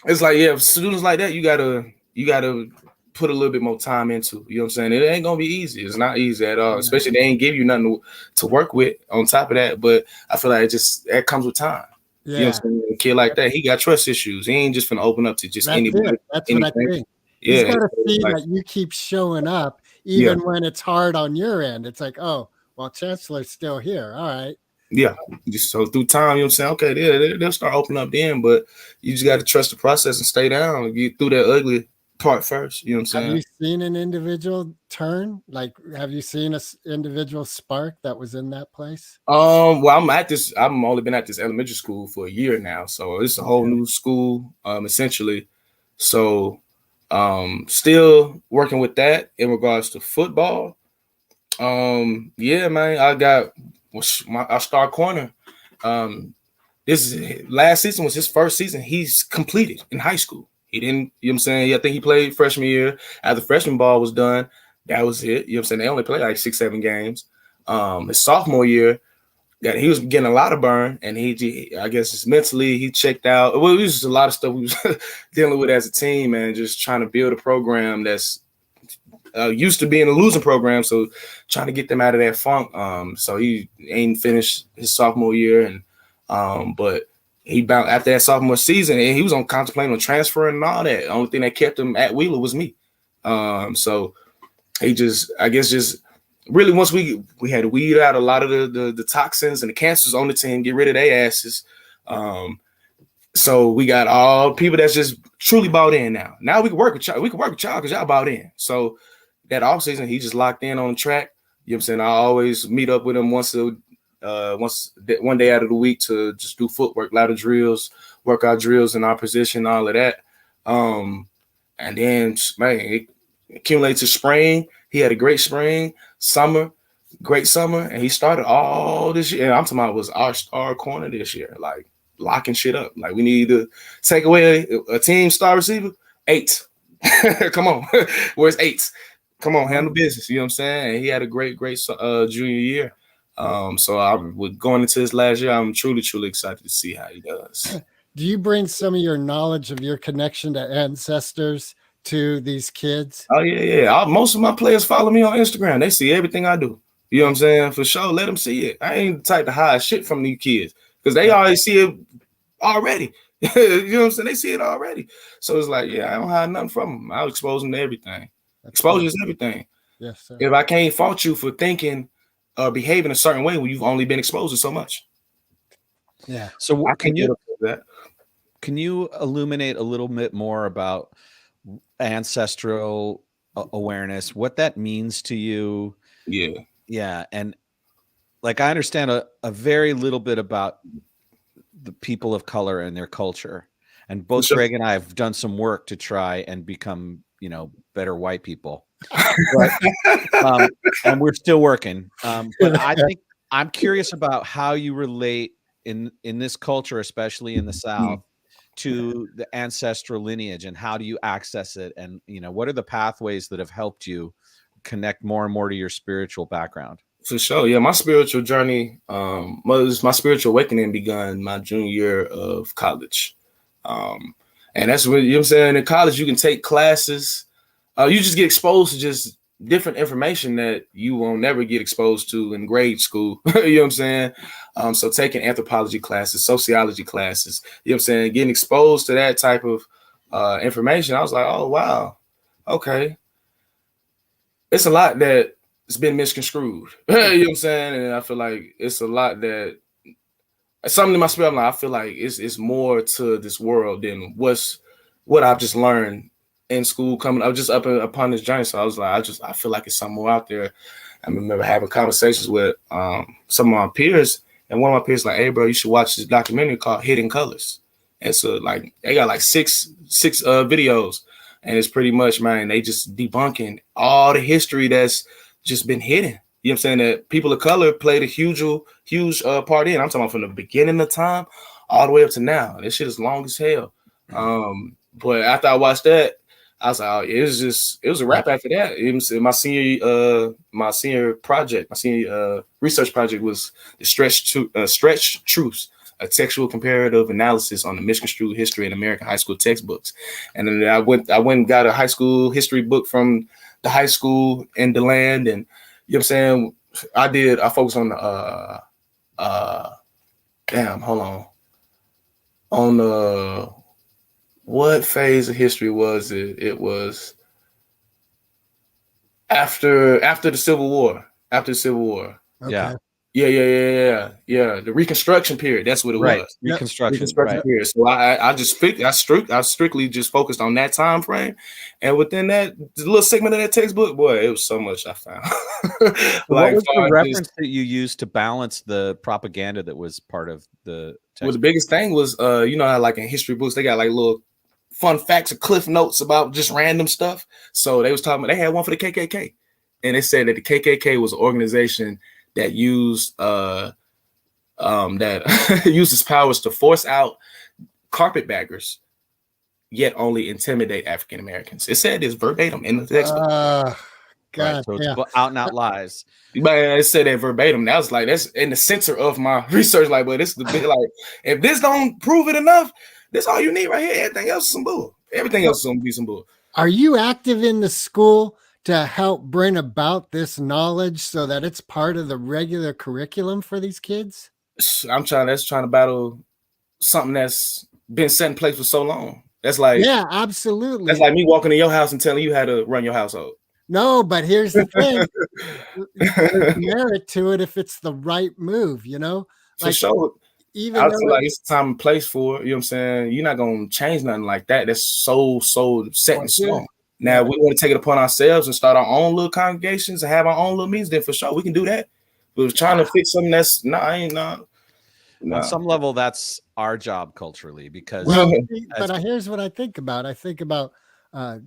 it's like, yeah, students like that, you gotta put a little bit more time into. You know what I'm saying? It ain't gonna be easy. It's not easy at all. Especially they ain't give you nothing to work with on top of that. But I feel like that comes with time. Yeah. You know what I'm saying? A kid like that, he got trust issues. He ain't just gonna open up to just anybody. That's what I think. Yeah, he's got to see that you keep showing up, even when it's hard on your end. It's like, oh, well, Chancellor's still here. All right. Yeah. So through time, you know what I'm saying? Okay, they'll start opening up then, but you just got to trust the process and stay down and get through that ugly part first. You know what I'm saying? Have you seen an individual turn? Like, have you seen an individual spark that was in that place? Well, I've only been at this elementary school for a year now. So it's a whole new school, essentially. So still working with that in regards to football. Yeah, man, I got our star corner. This last season was his first season he's completed in high school. He didn't, you know what I'm saying? I think he played freshman year. After freshman ball was done, that was it. You know what I'm saying? They only played like 6-7 games. His sophomore year, that he was getting a lot of burn, and I guess just mentally he checked out. Well, it was just a lot of stuff we was dealing with as a team, and just trying to build a program that's used to being a losing program, so trying to get them out of that funk. So he ain't finished his sophomore year, and but he bounced after that sophomore season, and he was contemplating on transferring and all that. The only thing that kept him at Wheeler was me. So he just, I guess, just really once we had to weed out a lot of the toxins and the cancers on the team, get rid of their asses. So we got all people that's just truly bought in now. Now we can work with y'all. We can work with y'all because y'all bought in. So that offseason, he just locked in on the track. You know what I'm saying? I always meet up with him one day out of the week to just do footwork, ladder drills, workout drills in our position, all of that. And then, man, it accumulates to spring. He had a great spring, summer, great summer, and he started all this year. And I'm talking about was our star corner this year, like locking shit up. Like we need to take away a team star receiver, 8. Come on, where's 8? Come on, handle business. You know what I'm saying? And he had a great junior year. So with going into this last year, I'm truly excited to see how he does. Do you bring some of your knowledge of your connection to ancestors to these kids? Oh yeah. Most of my players follow me on Instagram. They see everything I do. You know what I'm saying? For sure, let them see it. I ain't the type to hide shit from these kids because they already see it already. You know what I'm saying? They see it already. So it's like, yeah, I don't hide nothing from them. I'll expose them to everything. Exposure is everything. Yes, sir. If I can't fault you for thinking or behaving a certain way when you've only been exposed to so much. Yeah. So can you illuminate a little bit more about ancestral awareness, what that means to you? Yeah. And like, I understand a very little bit about the people of color and their culture. And both Greg and I have done some work to try and become, better white people. But, and we're still working. But I think I'm curious about how you relate in this culture, especially in the South, to the ancestral lineage, and how do you access it? And, what are the pathways that have helped you connect more and more to your spiritual background? For sure. Yeah. My spiritual journey, my spiritual awakening begun my junior year of college. And that's what, I'm saying, in college, you can take classes. You just get exposed to just different information that you will never get exposed to in grade school. You know what I'm saying? So taking anthropology classes, sociology classes, you know what I'm saying? Getting exposed to that type of information. I was like, oh, wow. Okay. It's a lot that it's been misconstrued. You know what I'm saying? And I feel like it's a lot that something in my spirit, I feel like it's more to this world than what I've just learned in school coming. I was just up upon this journey. So I was like, I feel like it's something more out there. I remember having conversations with some of my peers, and one of my peers like, hey bro, you should watch this documentary called Hidden Colors. And so like they got like six videos, and it's pretty much, man, they just debunking all the history that's just been hidden. You know what I'm saying? That people of color played a huge part in. I'm talking about from the beginning of time all the way up to now. This shit is long as hell. But after I watched that, I was like, oh, it was a wrap after that. It was my senior research project was the Stretched Truths, a textual comparative analysis on the misconstrued history in American high school textbooks. And then I went and got a high school history book from the high school in the land, and you know what I'm saying? I focused on what phase of history was it? It was after the Civil War. After the Civil War. Okay. Yeah. The Reconstruction period. That's what it was. Reconstruction period. So I strictly just focused on that time frame, and within that the little segment of that textbook, boy, it was so much I found. What was the reference that you used to balance the propaganda that was part of the textbook? Well, the biggest thing was, how like in history books they got like little fun facts or cliff notes about just random stuff. So they was talking about, they had one for the KKK, and they said that the KKK was an organization that used used its powers to force out carpetbaggers yet only intimidate African Americans. It said this verbatim in the textbook. Right. God, So it's yeah. out and out lies. But it said that verbatim. That was like, that's in the center of my research. Like, but this is the bit, like, if this don't prove it enough, this all you need right here. Everything else is some bull. Everything else is gonna be some bull. Are you active in the school to help bring about this knowledge so that it's part of the regular curriculum for these kids? I'm trying to battle something that's been set in place for so long. That's like, Yeah, absolutely. that's like me walking in your house and telling you how to run your household. No, but here's the thing. There's merit to it if it's the right move, you know? For Like, sure. even I though feel like it's time and place for it. You know what I'm saying? You're not gonna change nothing like that. That's so set in stone. Now we want to take it upon ourselves and start our own little congregations and have our own little meetings. Then for sure we can do that. But trying to fix something that's On some level, that's our job culturally, because well, but here's what I think about. I think about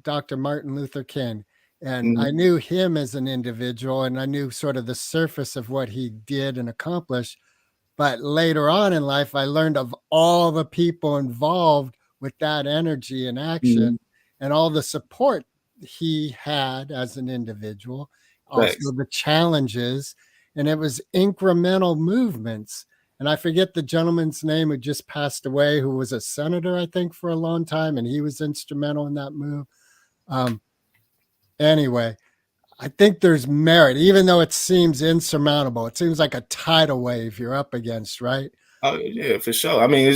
Dr. Martin Luther King, and I knew him as an individual, and I knew sort of the surface of what he did and accomplished. But later on in life, I learned of all the people involved with that energy and action and all the support he had as an individual, also the challenges, and it was incremental movements. And I forget the gentleman's name who just passed away, who was a senator, I think, for a long time, and he was instrumental in that move. Anyway, I think there's merit, even though it seems insurmountable. It seems like a tidal wave you're up against, right? Oh yeah, for sure. I mean,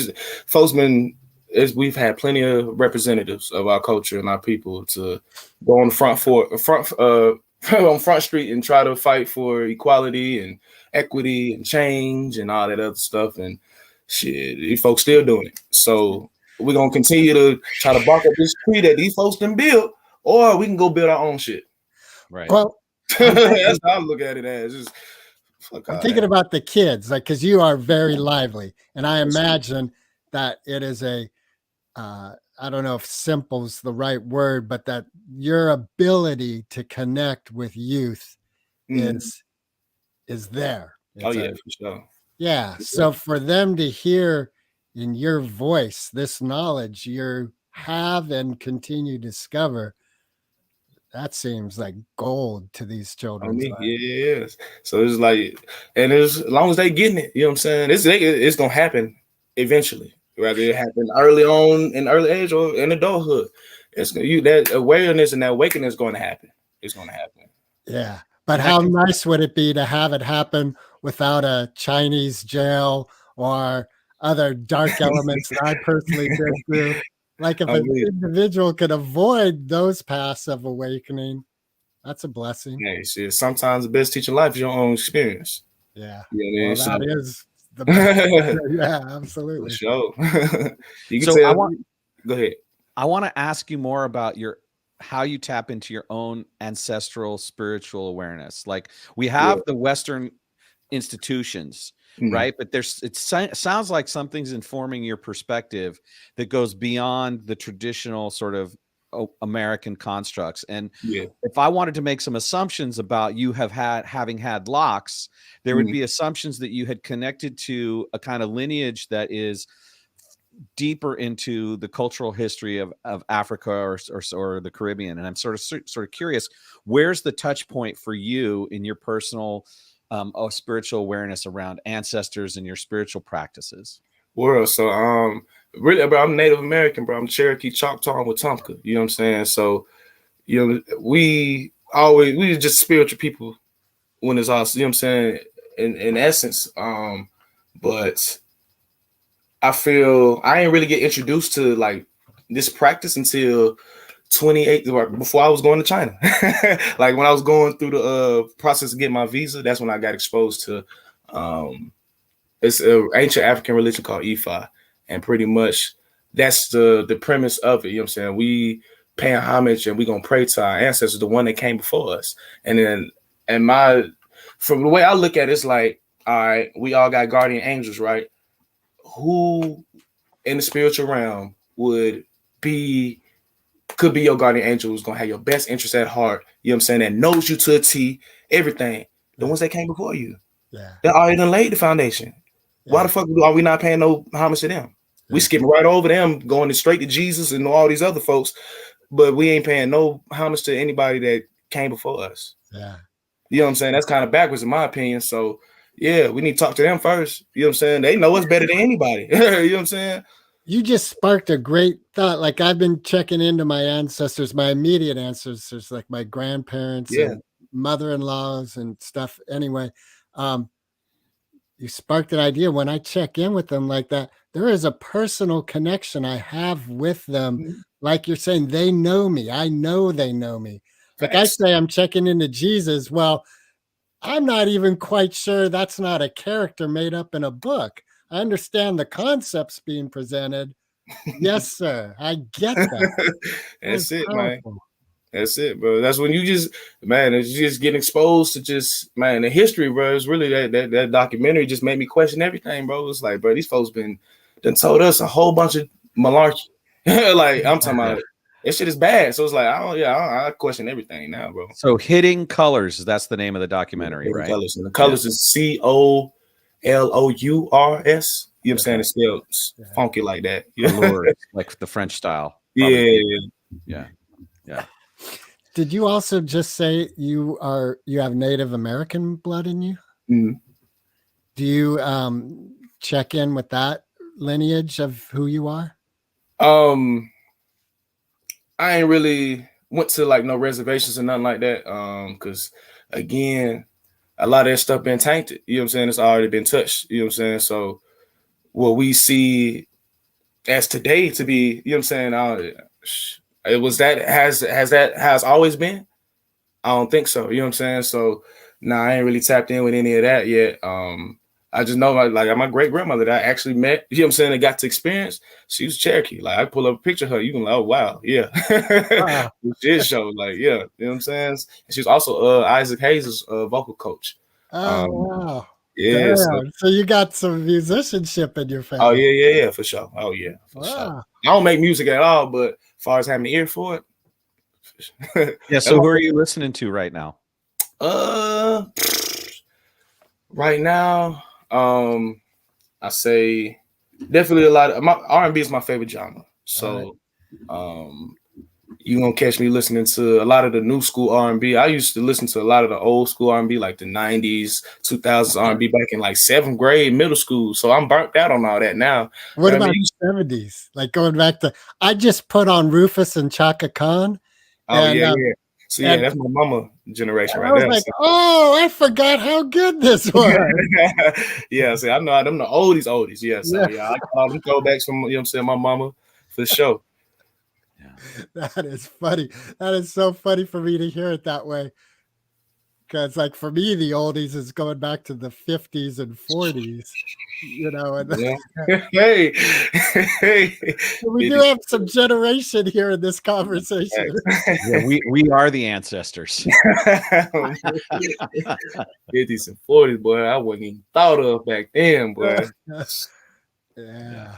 we've had plenty of representatives of our culture and our people to go on the on Front Street and try to fight for equality and equity and change and all that other stuff. And shit, these folks still doing it. So we're gonna continue to try to bark up this tree that these folks done built, or we can go build our own shit. Right. Well, that's how I look at it as. Just, I'm thinking about the kids, like, because you are very lively, and I imagine that it is I don't know if simple is the right word, but that your ability to connect with youth is there. For sure. Yeah. So for them to hear in your voice this knowledge you have and continue to discover, that seems like gold to these children. Yeah. So it's like, and as long as they getting it, you know what I'm saying? It's gonna happen eventually. Whether it happen early on in early age or in adulthood, that awareness and that awakening is going to happen. It's going to happen. Yeah, but how nice would it be to have it happen without a Chinese jail or other dark elements that I personally did through? Like, if an individual could avoid those paths of awakening, that's a blessing. Hey, shit, sometimes the best teacher in life is your own experience. Yeah, you know that is the best. Yeah, absolutely. For sure. You can tell. Go ahead. I want to ask you more about how you tap into your own ancestral spiritual awareness. Like, we have the Western institutions, right? But it sounds like something's informing your perspective that goes beyond the traditional sort of American constructs. And if I wanted to make some assumptions about you having had locks, there would be assumptions that you had connected to a kind of lineage that is deeper into the cultural history of Africa or the Caribbean. And I'm sort of curious, where's the touch point for you in your personal spiritual awareness around ancestors and your spiritual practices? So really, bro, I'm Native American, bro. I'm Cherokee, Choctaw, and Wetumpka. You know what I'm saying? So, you know, we just spiritual people when it's all, you know what I'm saying, in essence. But I feel I ain't really get introduced to like this practice until 28, before I was going to China. Like, when I was going through the process of getting my visa, that's when I got exposed to it's an ancient African religion called Ifa. And pretty much that's the premise of it. You know what I'm saying? We paying homage and we gonna pray to our ancestors, the one that came before us. And then from the way I look at it, it's like, all right, we all got guardian angels, right? Who in the spiritual realm could be your guardian angel, who's gonna have your best interest at heart, you know what I'm saying, that knows you to a T, everything. The ones that came before you. Yeah. They already done laid the foundation. Yeah. Why the fuck are we not paying no homage to them? We skipping right over them, going straight to Jesus and all these other folks, but we ain't paying no homage to anybody that came before us. Yeah. You know what I'm saying? That's kind of backwards in my opinion. So yeah, we need to talk to them first. You know what I'm saying? They know us better than anybody. You know what I'm saying? You just sparked a great thought. Like I've been checking into my ancestors, my immediate ancestors, like my grandparents and mother-in-laws and stuff. Anyway, you sparked an idea. When I check in with them like that, there is a personal connection I have with them. Mm-hmm. Like you're saying, they know me. I know they know me. Like I say, I'm checking into Jesus. Well, I'm not even quite sure that's not a character made up in a book. I understand the concepts being presented. Yes, sir. I get that. That's it, powerful. Man. That's it, bro. That's when you just, man, it's just getting exposed to just, man, the history, bro. It's really that documentary just made me question everything, bro. It's like, bro, these folks done told us a whole bunch of malarkey. Like, I'm talking about, that shit is bad. So it's like, I question everything now, bro. So Hitting Colors, that's the name of the documentary, right? Colors. And the colors is COLOURS. You know what I'm saying? It's still funky like that. Like the French style. Yeah. Did you also just say you have Native American blood in you? Mm-hmm. Do you check in with that lineage of who you are? I ain't really went to like no reservations or nothing like that. Because again, a lot of that stuff been tainted. You know what I'm saying? It's already been touched. You know what I'm saying? So what we see as today to be, you know what I'm saying? It was that has always been? I don't think so. You know what I'm saying? So I ain't really tapped in with any of that yet. I just know like my great grandmother that I actually met, you know what I'm saying, and got to experience, she was Cherokee. Like I pull up a picture of her, you can like, oh wow, yeah. Wow. It showed, like, yeah, you know what I'm saying? And she was also Isaac Hayes' vocal coach. Oh wow. Yeah. So you got some musicianship in your family. Oh yeah, for sure. Oh yeah, for sure. I don't make music at all, but as far as having the ear for it. Yeah. So who are you listening to right now? Right now, I say definitely a lot of my R&B is my favorite genre. So, you gonna catch me listening to a lot of the new school R&B. I used to listen to a lot of the old school R&B, like the 90s, 2000s R&B back in like 7th grade, middle school. So I'm burnt out on all that now. What about the 70s? Like going back to, I just put on Rufus and Chaka Khan. Oh, yeah. So yeah, that's my mama generation right there. I was like, oh, I forgot how good this was. Yeah, see, I know them the oldies. Yeah, so yeah, I call them throwbacks from, you know what I'm saying, my mama for sure. That is funny. That is so funny for me to hear it that way. Because, like, for me, the oldies is going back to the 50s and 40s, you know. And hey. We do have some generation here in this conversation. Yeah, we are the ancestors. 50s and 40s, boy. I wasn't even thought of back then, boy. Yeah.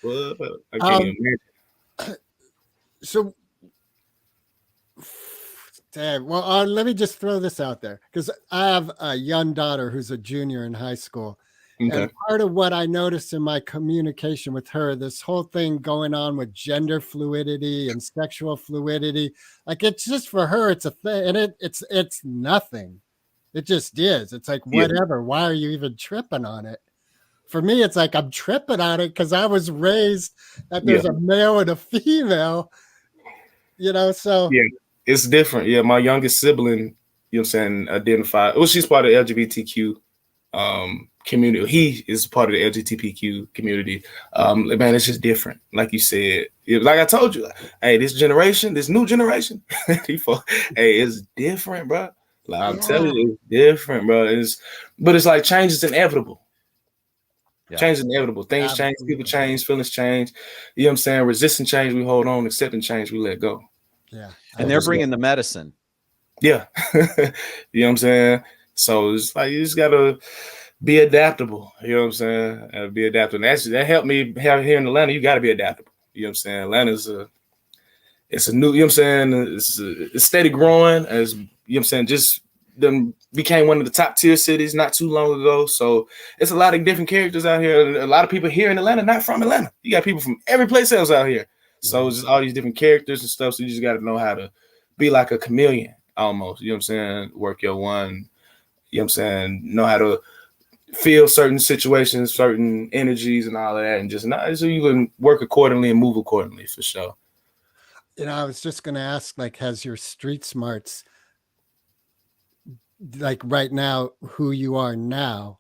Well, I can't imagine. So, damn. Well, let me just throw this out there because I have a young daughter who's a junior in high school. Okay. And part of what I noticed in my communication with her, this whole thing going on with gender fluidity and sexual fluidity, like it's just for her, it's a thing, and it's nothing. It just is. It's like whatever. Why are you even tripping on it? For me, it's like I'm tripping on it because I was raised that there's a male and a female. You know, so yeah, it's different. Yeah, my youngest sibling, you know what I'm saying, identified. Well, she's part of the LGBTQ community. He is part of the LGBTQ community. Man, it's just different. Like you said, like I told you, hey, this new generation, hey, it's different, bro. Like I'm telling you, it's different, bro. But it's like change is inevitable. Yeah. Change is inevitable. Things change, people change, feelings change. You know what I'm saying? Resisting change, we hold on. Accepting change, we let go. Yeah. And they're bringing the medicine. Yeah. You know what I'm saying? So it's like you just got to be adaptable. You know what I'm saying? Be adaptable. And that helped me here in Atlanta. You got to be adaptable. You know what I'm saying? Atlanta's it's a new, you know what I'm saying? It's steady growing as, you know what I'm saying? Just them became one of the top tier cities not too long ago. So it's a lot of different characters out here. A lot of people here in Atlanta, not from Atlanta. You got people from every place else out here. So it's just all these different characters and stuff. So you just got to know how to be like a chameleon almost. You know what I'm saying? Work your one. You know what I'm saying? Know how to feel certain situations, certain energies and all of that. And just not so you can work accordingly and move accordingly for sure. I was just going to ask, like, has your street smarts, like right now, who you are now,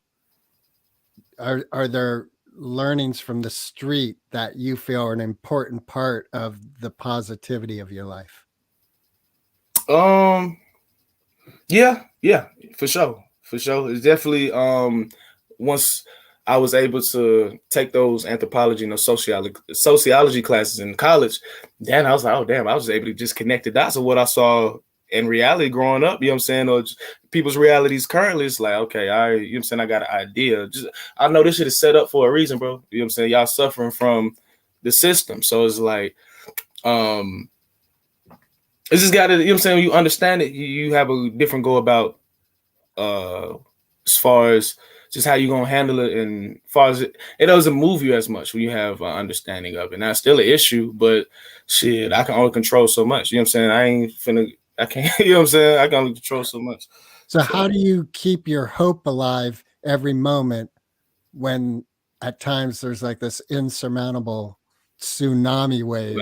are there learnings from the street that you feel are an important part of the positivity of your life? Yeah, for sure. It's definitely once I was able to take those anthropology and sociology classes in college, then I was like, oh damn, I was able to just connect the dots of what I saw in reality growing up, you know what I'm saying, or people's realities currently. It's like, okay, you know what I'm saying, I got an idea. I know this shit is set up for a reason, bro. You know what I'm saying? Y'all suffering from the system. So it's like, it's just got to, you know what I'm saying, when you understand it, you have a different go about as far as just how you gonna handle it, and as far as it doesn't move you as much when you have an understanding of it. Now, it's still an issue, but shit, I can only control so much. You know what I'm saying? I can't, you know what I'm saying? I can only control so much. So how do you keep your hope alive every moment when at times there's like this insurmountable tsunami wave?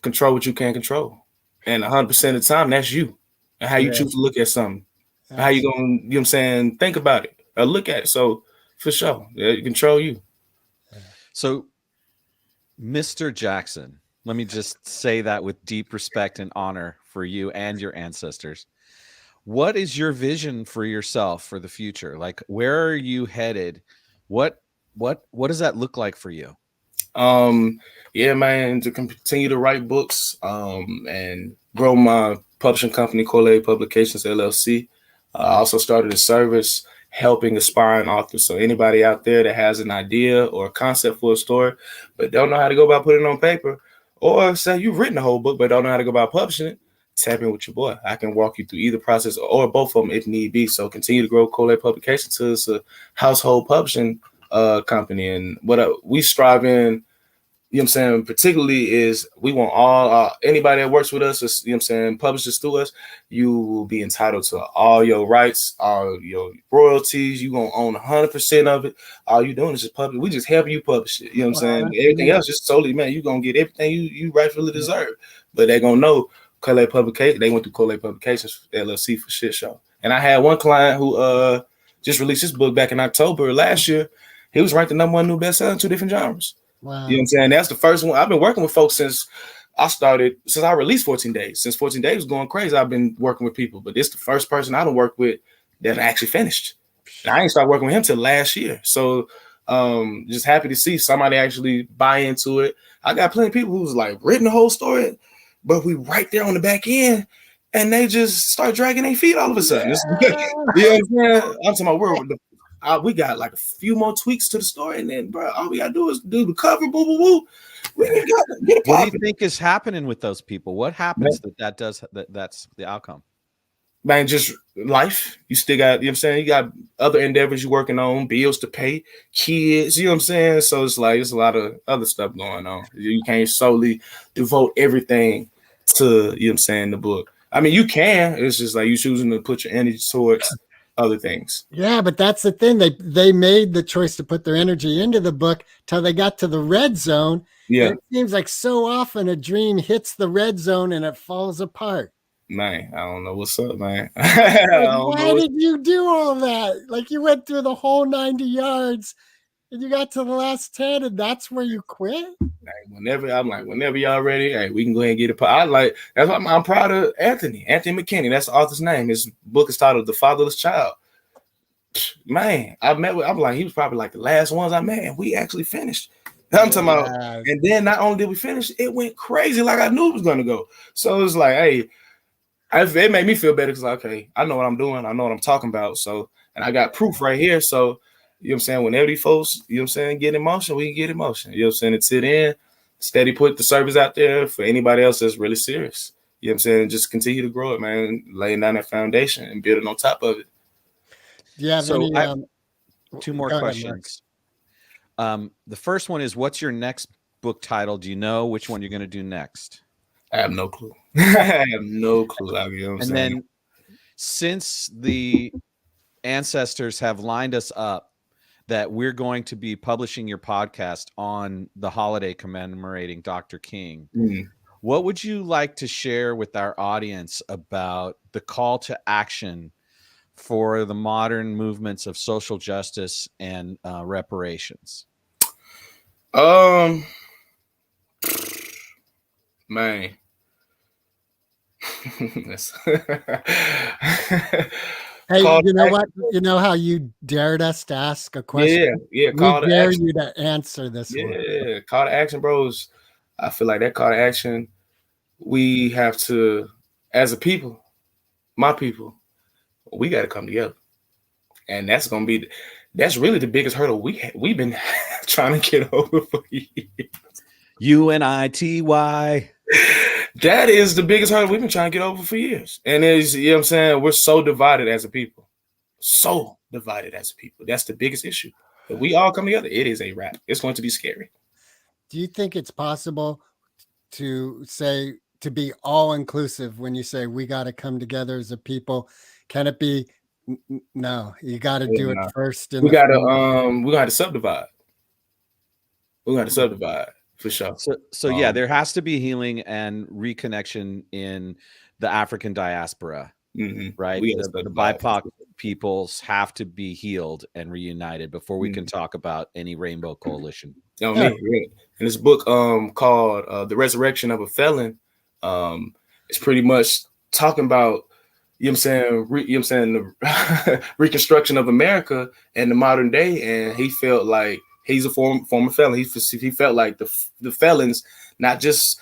Control what you can't control. And 100% of the time, that's you. And how you choose to look at something. Absolutely. How you going to, you know what I'm saying, think about it or look at it. So for sure, it control you. So, Mr. Jackson, let me just say that with deep respect and honor for you and your ancestors. What is your vision for yourself for the future? Like, where are you headed? What does that look like for you? Yeah, man, to continue to write books, and grow my publishing company, Collet Publications, LLC. I also started a service helping aspiring authors. So anybody out there that has an idea or a concept for a story, but don't know how to go about putting it on paper, or say you've written a whole book, but don't know how to go about publishing it, tap in with your boy. I can walk you through either process or both of them if need be. So continue to grow Collet Publications to it's a household publishing company. And what we strive in, you know what I'm saying, particularly is we want all anybody that works with us, you know what I'm saying, publishers through us, you will be entitled to all your rights, all your royalties. You gonna own 100% of it. All you doing is just publish. We just help you publish it. You know what I'm saying? Everything else just solely, man, you gonna get everything you rightfully deserve. But they gonna know Collet Publications. They went through Collet Publications LLC for shit show. And I had one client who just released his book back in October last year. He was ranked the #1 new bestseller in 2 different genres. Wow. You know what I'm saying? That's the first one. I've been working with folks since I released 14 Days. Since 14 Days was going crazy, I've been working with people. But this the first person I done worked with that actually finished. And I ain't started working with him till last year. So just happy to see somebody actually buy into it. I got plenty of people who's like written the whole story, but we right there on the back end, and they just start dragging their feet all of a sudden. You know what I'm saying? I'm talking about we got like a few more tweaks to the story, and then, bro, all we gotta do is do the cover, boo, boo, boo. What do you think is happening with those people? What happens that's the outcome? Man, just life. You still got, you know what I'm saying? You got other endeavors you're working on, bills to pay, kids, you know what I'm saying? So it's like, it's a lot of other stuff going on. You can't solely devote everything to, you know what I'm saying, the book. I mean, you can. It's just like you choosing to put your energy towards other things. Yeah, but that's the thing. They made the choice to put their energy into the book till they got to the red zone. Yeah. It seems like so often a dream hits the red zone and it falls apart. Man, I don't know what's up, man. Why did you do all that? Like, you went through the whole 90 yards and you got to the last 10 and that's where you quit? Whenever y'all ready, hey, we can go ahead and get it. That's why I'm proud of Anthony McKinney. That's the author's name. His book is titled The Fatherless Child. Man, I'm like, he was probably like the last ones I met, and we actually finished. I'm talking about, and then not only did we finish, it went crazy like I knew it was gonna go. So it's like, hey, it made me feel better because, okay, I know what I'm doing, I know what I'm talking about. So, and I got proof right here. So, you know what I'm saying? Whenever these folks, you know what I'm saying, get in motion, we can get in motion. You know what I'm saying? It's it in, steady put the service out there for anybody else that's really serious. You know what I'm saying? Just continue to grow it, man. Laying down that foundation and building on top of it. Do you have So any? I have two more Go ahead, Mark. questions. The first one is, what's your next book title? Do you know which one you're going to do next? I have no clue. I have no clue. You know what I'm saying? Then, since the ancestors have lined us up that we're going to be publishing your podcast on the holiday commemorating Dr. King, what would you like to share with our audience about the call to action for the modern movements of social justice and reparations? Man. Hey, you know what? You know how you dared us to ask a question? Yeah. We dare you to answer this one. Yeah, call to action, bros. I feel like that call to action, we have to, as a people, my people, we got to come together. And that's really the biggest hurdle we've been trying to get over for years. UNITY. That is the biggest hurdle we've been trying to get over for years. And it's, you know what I'm saying? We're so divided as a people. So divided as a people. That's the biggest issue. If we all come together, it is a wrap. It's going to be scary. Do you think it's possible to be all inclusive when you say we got to come together as a people? Can it be? No, you got to do it first. We got to subdivide. We got to subdivide. For sure. So yeah, there has to be healing and reconnection in the African diaspora, right? The BIPOC peoples have to be healed and reunited before we can talk about any rainbow coalition. And this book called The Resurrection of a Felon, it's pretty much talking about, you know what I'm saying, the reconstruction of America in the modern day. And he felt like he's a former felon. He felt like the felons, not just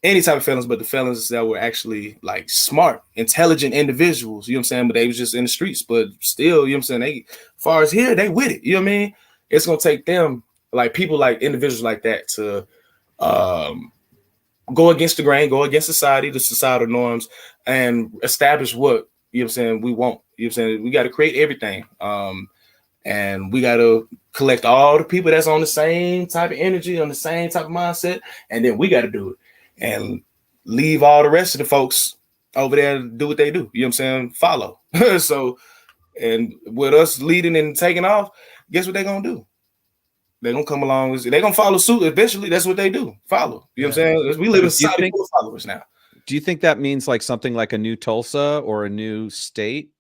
any type of felons, but the felons that were actually like smart, intelligent individuals, you know what I'm saying? But they was just in the streets, but still, you know what I'm saying? They, as far as here, they with it, you know what I mean? It's going to take them, like people like individuals like that to go against the grain, go against society, the societal norms, and establish what, you know what I'm saying, we want. You know what I'm saying? We got to create everything. And we got to collect all the people that's on the same type of energy, on the same type of mindset. And then we got to do it and leave all the rest of the folks over there to do what they do. You know what I'm saying? Follow. So, and with us leading and taking off, guess what they're going to do? They're going to come along. They're going to follow suit. Eventually, that's what they do. Follow. You know what I'm saying? We live in society full of followers now. Do you think that means like something like a new Tulsa or a new state?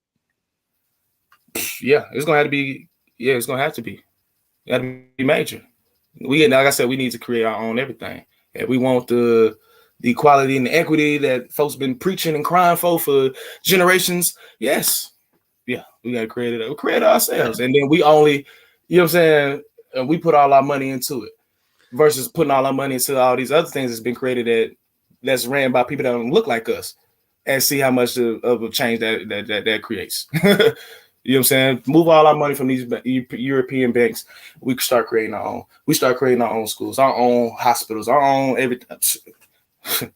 Yeah, it's going to have to be. Yeah, it's gonna have to be. It got to be major. Like I said, we need to create our own everything. And we want the equality and the equity that folks been preaching and crying for generations. Yes, yeah, we gotta create it. We create it ourselves, and then we only, you know what I'm saying? We put all our money into it versus putting all our money into all these other things that's been created that's ran by people that don't look like us, and see how much of a change that creates. You know what I'm saying? Move all our money from these European banks. We start creating our own. We start creating our own schools, our own hospitals, our own everything. You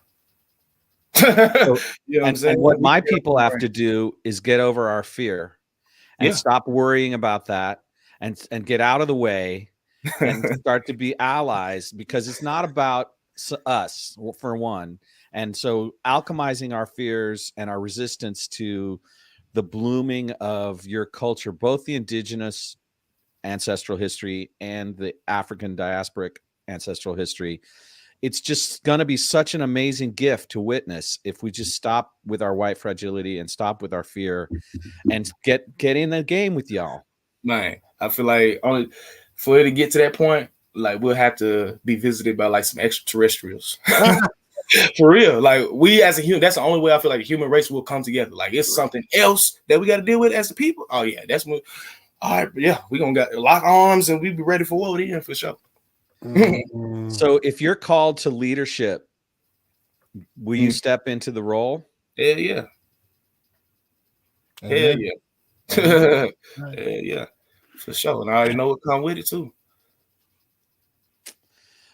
know what I'm saying? And what my people have to do is get over our fear and stop worrying about that and get out of the way and start to be allies, because it's not about us, for one. And so alchemizing our fears and our resistance to the blooming of your culture, both the indigenous ancestral history and the African diasporic ancestral history, it's just going to be such an amazing gift to witness if we just stop with our white fragility and stop with our fear and get in the game with y'all. Man, I feel like for it to get to that point, like we'll have to be visited by like some extraterrestrials. For real, like we as a human, that's the only way I feel like a human race will come together. Like it's something else that we got to deal with as a people. Oh yeah, that's what. All right, yeah, we gonna lock arms and we be ready for war then for sure. So if you're called to leadership, will you step into the role? Hell yeah. Hell yeah. Hell yeah. For sure. And I already know what come with it too.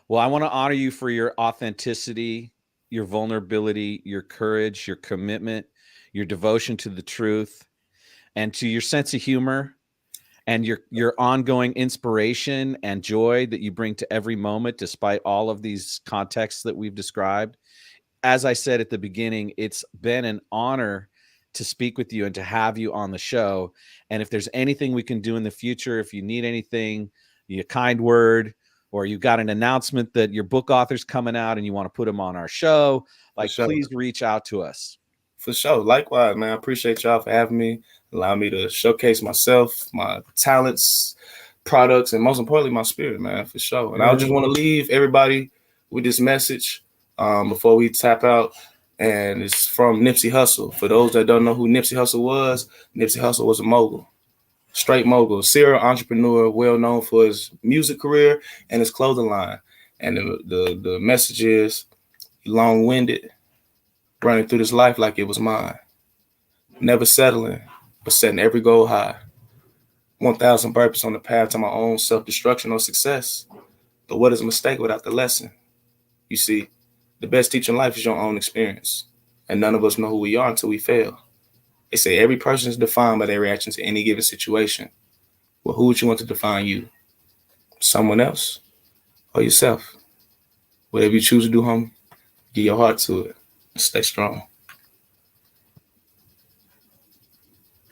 Well, I want to honor you for your authenticity your vulnerability, your courage, your commitment, your devotion to the truth, and to your sense of humor, and your ongoing inspiration and joy that you bring to every moment, despite all of these contexts that we've described. As I said at the beginning, it's been an honor to speak with you and to have you on the show. And if there's anything we can do in the future, if you need anything, a kind word, or you got an announcement that your book author's coming out and you want to put them on our show, like, sure. please reach out to us. For sure. Likewise, man. I appreciate y'all for having me, allow me to showcase myself, my talents, products, and most importantly, my spirit, man, for sure. And I just want to leave everybody with this message before we tap out. And it's from Nipsey Hussle. For those that don't know who Nipsey Hussle was a mogul, straight mogul, serial entrepreneur, well known for his music career and his clothing line. And the message is long-winded, running through this life like it was mine. Never settling, but setting every goal high. 1,000 burpees on the path to my own self-destruction or success. But what is a mistake without the lesson? You see, the best teacher in life is your own experience. And none of us know who we are until we fail. They say every person is defined by their reaction to any given situation. Well, who would you want to define you? Someone else or yourself? Whatever you choose to do, homie, give your heart to it and stay strong.